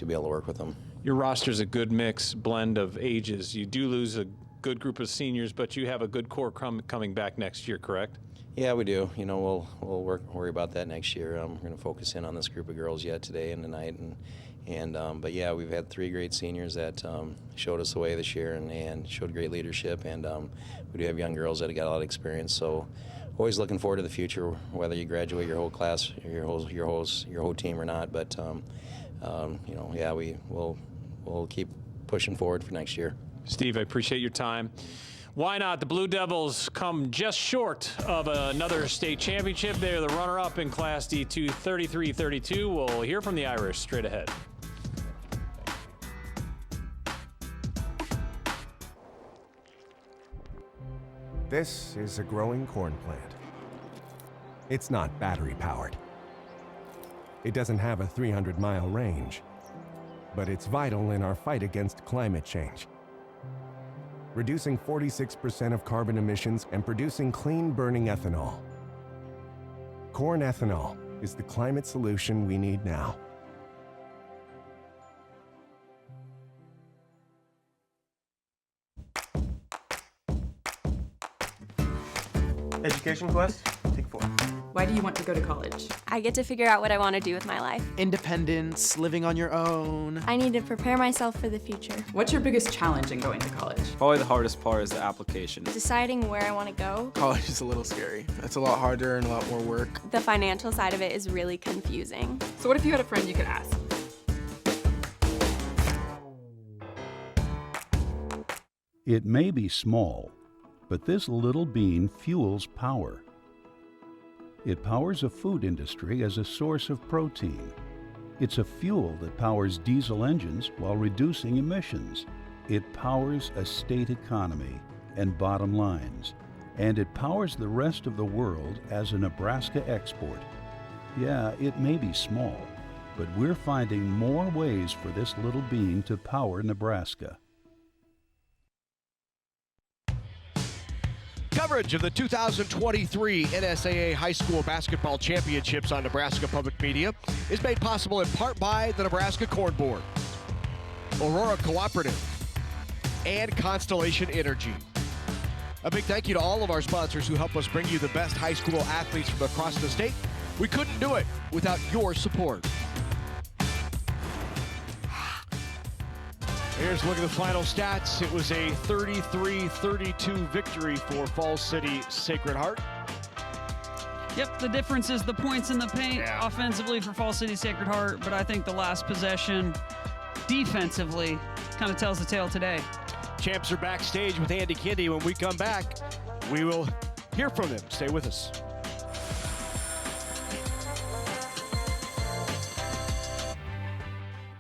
S12: be able to work with them.
S6: Your roster's a good mix, blend of ages. You do lose a good group of seniors, but you have a good core coming back next year, correct?
S12: Yeah, we do. We'll worry about that next year. We're going to focus in on this group of girls yet today and tonight, but yeah, we've had 3 great seniors that showed us the way this year and showed great leadership, and we do have young girls that have got a lot of experience. So always looking forward to the future, whether you graduate your whole class, your whole team or not. But yeah, we'll keep pushing forward for next year.
S6: Steve, I appreciate your time. Wynot? The Blue Devils come just short of another state championship. They're the runner-up in Class D2, 33-32. We'll hear from the Irish straight ahead.
S9: This is a growing corn plant. It's not battery-powered. It doesn't have a 300-mile range, but it's vital in our fight against climate change. Reducing 46% of carbon emissions and producing clean-burning ethanol. Corn ethanol is the climate solution we need now.
S14: Education quest, take 4.
S20: Why do you want to go to college?
S19: I get to figure out what I want to do with my life.
S14: Independence, living on your own.
S19: I need to prepare myself for the future.
S20: What's your biggest challenge in going to college?
S21: Probably the hardest part is the application.
S19: Deciding where I want to go.
S14: College is a little scary. It's a lot harder and a lot more work.
S19: The financial side of it is really confusing.
S20: So what if you had a friend you could ask?
S15: It may be small, but this little bean fuels power. It powers a food industry as a source of protein. It's a fuel that powers diesel engines while reducing emissions. It powers a state economy and bottom lines. And it powers the rest of the world as a Nebraska export. Yeah, it may be small, but we're finding more ways for this little bean to power Nebraska.
S1: Coverage of the 2023 NSAA High School Basketball Championships on Nebraska Public Media is made possible in part by the Nebraska Corn Board, Aurora Cooperative, and Constellation Energy. A big thank you to all of our sponsors who help us bring you the best high school athletes from across the state. We couldn't do it without your support. Here's a look at the final stats. It was a 33-32 victory for Falls City Sacred Heart.
S2: Yep, the difference is the points in the paint offensively for Falls City Sacred Heart, but I think the last possession defensively kind of tells the tale today.
S1: Champs are backstage with Andy Kinney. When we come back, we will hear from him. Stay with us.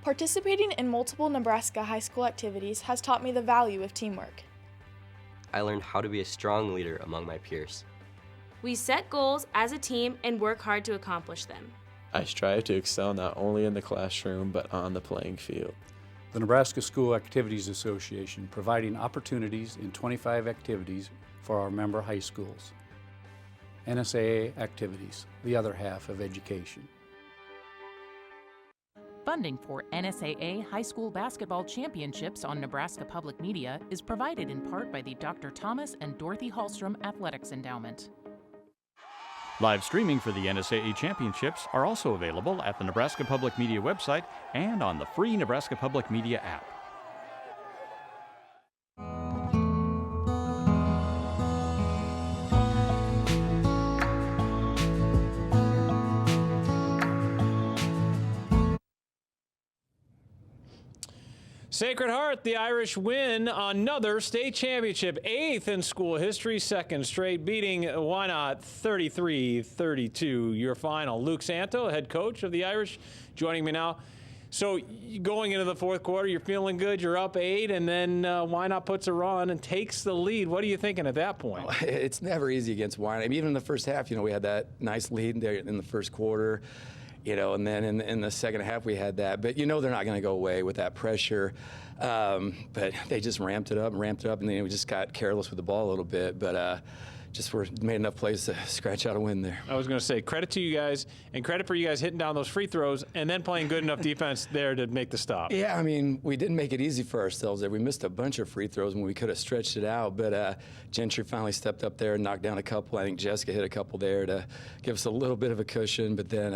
S23: Participating in multiple Nebraska high school activities has taught me the value of teamwork.
S24: I learned how to be a strong leader among my peers.
S25: We set goals as a team and work hard to accomplish them.
S26: I strive to excel not only in the classroom, but on the playing field.
S27: The Nebraska School Activities Association, providing opportunities in 25 activities for our member high schools. NSAA activities, the other half of education.
S3: Funding for NSAA High School Basketball Championships on Nebraska Public Media is provided in part by the Dr. Thomas and Dorothy Hallstrom Athletics Endowment.
S4: Live streaming for the NSAA Championships are also available at the Nebraska Public Media website and on the free Nebraska Public Media app.
S6: Sacred Heart, the Irish win another state championship, 8th in school history, 2nd straight, beating Wynot 33-32, your final. Luke Santo, head coach of the Irish, joining me now. So going into the fourth quarter, you're feeling good, you're up 8, and then Wynot puts a run and takes the lead. What are you thinking at that point?
S5: It's never easy against Wynot. I mean, even in the first half, we had that nice lead there in the first quarter. And then in the second half we had that. But they're not going to go away with that pressure. But they just ramped it up, and then we just got careless with the ball a little bit. But just made enough plays to scratch out a win there.
S6: I was going to say, credit to you guys, and credit for you guys hitting down those free throws and then playing good enough defense there to make the stop.
S5: Yeah, I mean, we didn't make it easy for ourselves there. We missed a bunch of free throws when we could have stretched it out. But Gentry finally stepped up there and knocked down a couple. I think Jessica hit a couple there to give us a little bit of a cushion. But then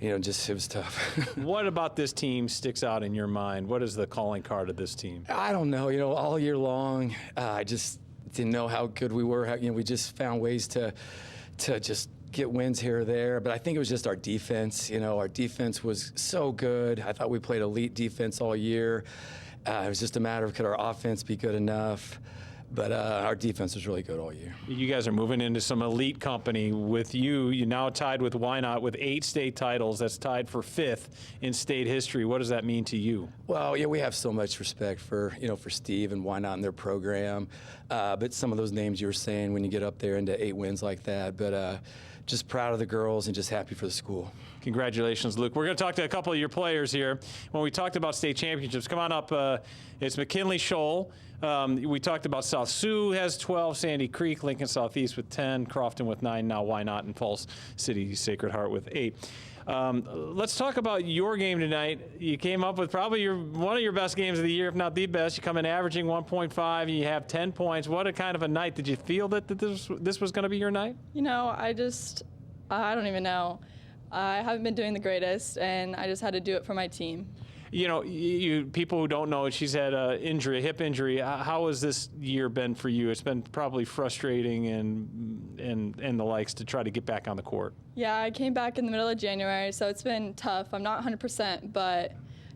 S5: it was tough.
S6: What about this team sticks out in your mind? What is the calling card of this team?
S5: I don't know. All year long, I just didn't know how good we were. We just found ways to just get wins here or there. But I think it was just our defense. Our defense was so good. I thought we played elite defense all year. It was just a matter of could our offense be good enough. But our defense was really good all year.
S6: You guys are moving into some elite company with you. You're now tied with Wynot with 8 state titles. That's tied for 5th in state history. What does that mean to you?
S5: Well, we have so much respect for Steve and Wynot and their program. But some of those names you were saying when you get up there into 8 wins like that. But just proud of the girls and just happy for the school.
S6: Congratulations, Luke. We're going to talk to a couple of your players here. When we talked about state championships, come on up. It's McKinley Shoal. We talked about South Sioux has 12, Sandy Creek, Lincoln Southeast with 10, Crofton with 9, now Wynot and Falls City Sacred Heart with 8. Let's talk about your game tonight. You came up with probably one of your best games of the year, if not the best. You come in averaging 1.5, and you have 10 points. What a kind of a night. Did you feel that this was going to be your night?
S7: I don't even know. I haven't been doing the greatest, and I just had to do it for my team.
S6: People who don't know, she's had a hip injury. How has this year been for you? It's been probably frustrating and the likes to try to get back on the court.
S7: Yeah, I came back in the middle of January, so it's been tough. I'm not 100%, but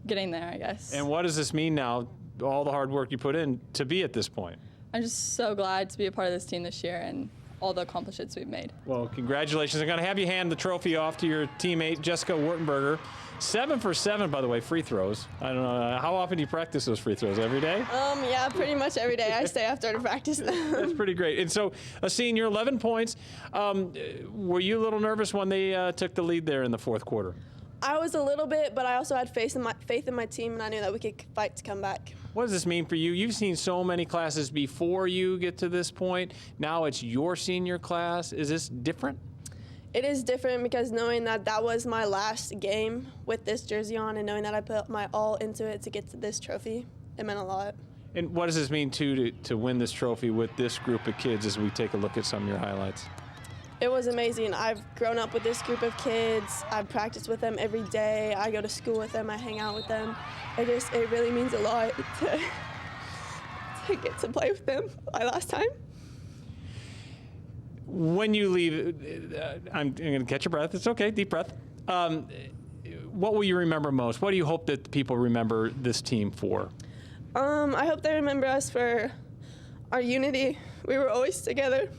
S7: getting there, I guess.
S6: And what does this mean now, all the hard work you put in to be at this point?
S7: I'm just so glad to be a part of this team this year and all the accomplishments we've made.
S6: Well, congratulations. I'm going to have you hand the trophy off to your teammate, Jessica Wartenberger. 7 for 7, by the way, free throws. I don't know, how often do you practice those free throws? Every day?
S7: Yeah, pretty much every day. I stay after to practice them.
S6: That's pretty great. And so, a senior, 11 points. Were you a little nervous when they took the lead there in the fourth quarter?
S16: I was a little bit, but I also had faith in my team, and I knew that we could fight to come back.
S6: What does this mean for you? You've seen so many classes before you get to this point. Now it's your senior class. Is this different?
S16: It is different because knowing that was my last game with this jersey on and knowing that I put my all into it to get to this trophy, it meant a lot.
S6: And what does this mean, too, to win this trophy with this group of kids as we take a look at some of your highlights?
S16: It was amazing. I've grown up with this group of kids. I've practiced with them every day. I go to school with them. I hang out with them. It really means a lot to get to play with them last time.
S6: When you leave, I'm going to catch your breath. It's okay, deep breath. What will you remember most? What do you hope that people remember this team for?
S16: I hope they remember us for our unity. We were always together,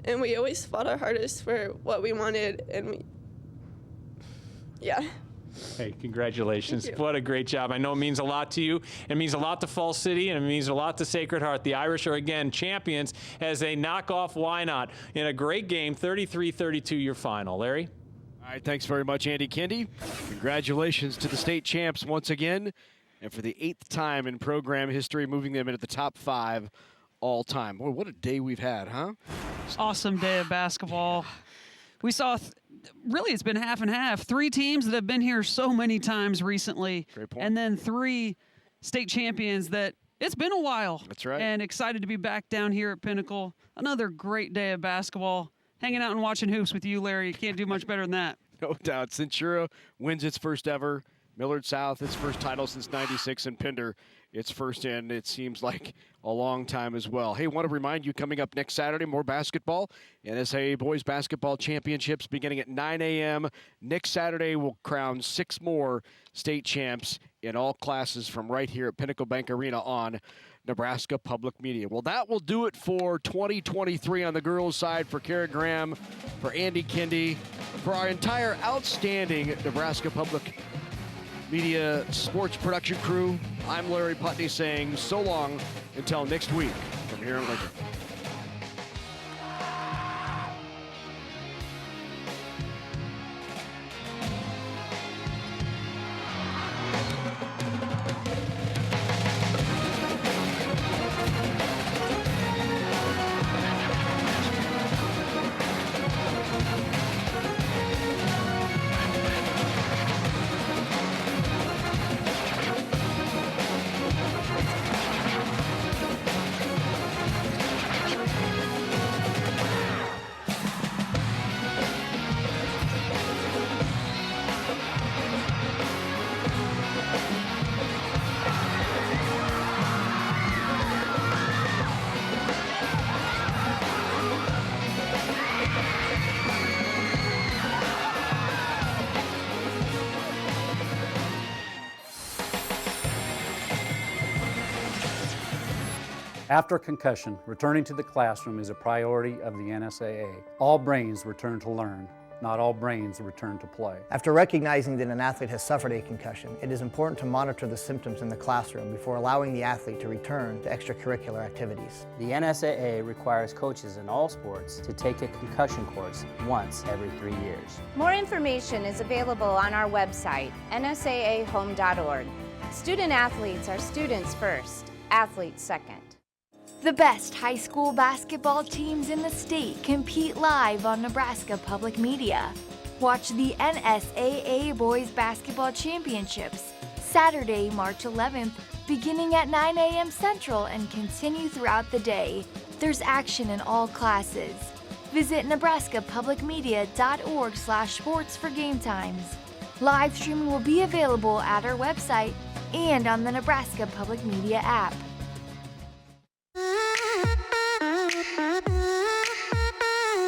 S16: and we always fought our hardest for what we wanted, and yeah.
S6: Hey, congratulations.
S16: Thank you.
S6: What a great job. I know it means a lot to you. It means a lot to Falls City, and it means a lot to Sacred Heart. The Irish are, again, champions as they knock off Wynot in a great game, 33-32, your final. Larry?
S1: All right, thanks very much, Andy Kendi. Congratulations to the state champs once again, and for the 8th time in program history, moving them into the top 5 all time. Boy, what a day we've had, huh?
S2: Awesome day of basketball. We saw really it's been half and half. 3 teams that have been here so many times recently.
S1: Great point.
S2: And then 3 state champions that it's been a while.
S1: That's right.
S2: And excited to be back down here at Pinnacle. Another great day of basketball. Hanging out and watching hoops with you, Larry. You can't do much better than that.
S1: No doubt. Centura wins its first ever. Millard South, its first title since '96, and Pender, its first in, it seems like, a long time as well. Hey, want to remind you, coming up next Saturday, more basketball. NSAA Boys Basketball Championships beginning at 9 a.m. Next Saturday, we'll crown 6 more state champs in all classes from right here at Pinnacle Bank Arena on Nebraska Public Media. Well, that will do it for 2023 on the girls' side for Kara Graham, for Andy Kendi, for our entire outstanding Nebraska Public Media sports production crew. I'm Larry Putney saying so long until next week from here in Lincoln.
S27: After concussion, returning to the classroom is a priority of the NSAA. All brains return to learn, not all brains return to play.
S8: After recognizing that an athlete has suffered a concussion, it is important to monitor the symptoms in the classroom before allowing the athlete to return to extracurricular activities.
S10: The NSAA requires coaches in all sports to take a concussion course once every 3 years.
S11: More information is available on our website, nsaahome.org. Student athletes are students first, athletes second.
S13: The best high school basketball teams in the state compete live on Nebraska Public Media. Watch the NSAA Boys Basketball Championships Saturday, March 11th, beginning at 9 a.m. Central and continue throughout the day. There's action in all classes. Visit nebraskapublicmedia.org/sports for game times. Live streaming will be available at our website and on the Nebraska Public Media app.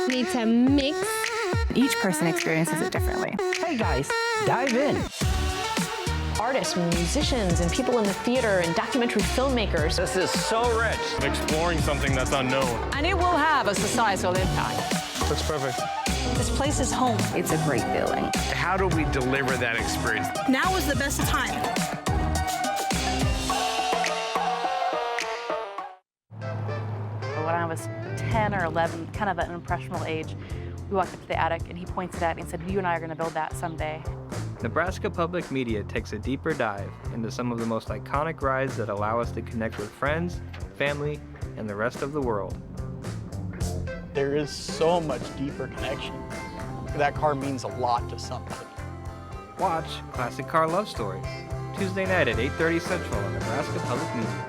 S17: Need to mix.
S18: Each person experiences it differently.
S17: Hey guys, dive in. Artists, musicians, and people in the theater and documentary filmmakers.
S22: This is so rich.
S28: Exploring something that's unknown.
S17: And it will have a societal impact.
S28: That's perfect.
S17: This place is home.
S18: It's a great feeling.
S28: How do we deliver that experience?
S17: Now is the best time.
S29: When I was 10 or 11, kind of an impressionable age, we walked up to the attic and he pointed at it and said, you and I are going to build that someday.
S30: Nebraska Public Media takes a deeper dive into some of the most iconic rides that allow us to connect with friends, family, and the rest of the world.
S31: There is so much deeper connection. That car means a lot to somebody.
S30: Watch Classic Car Love Stories, Tuesday night at 8:30 Central on Nebraska Public Media.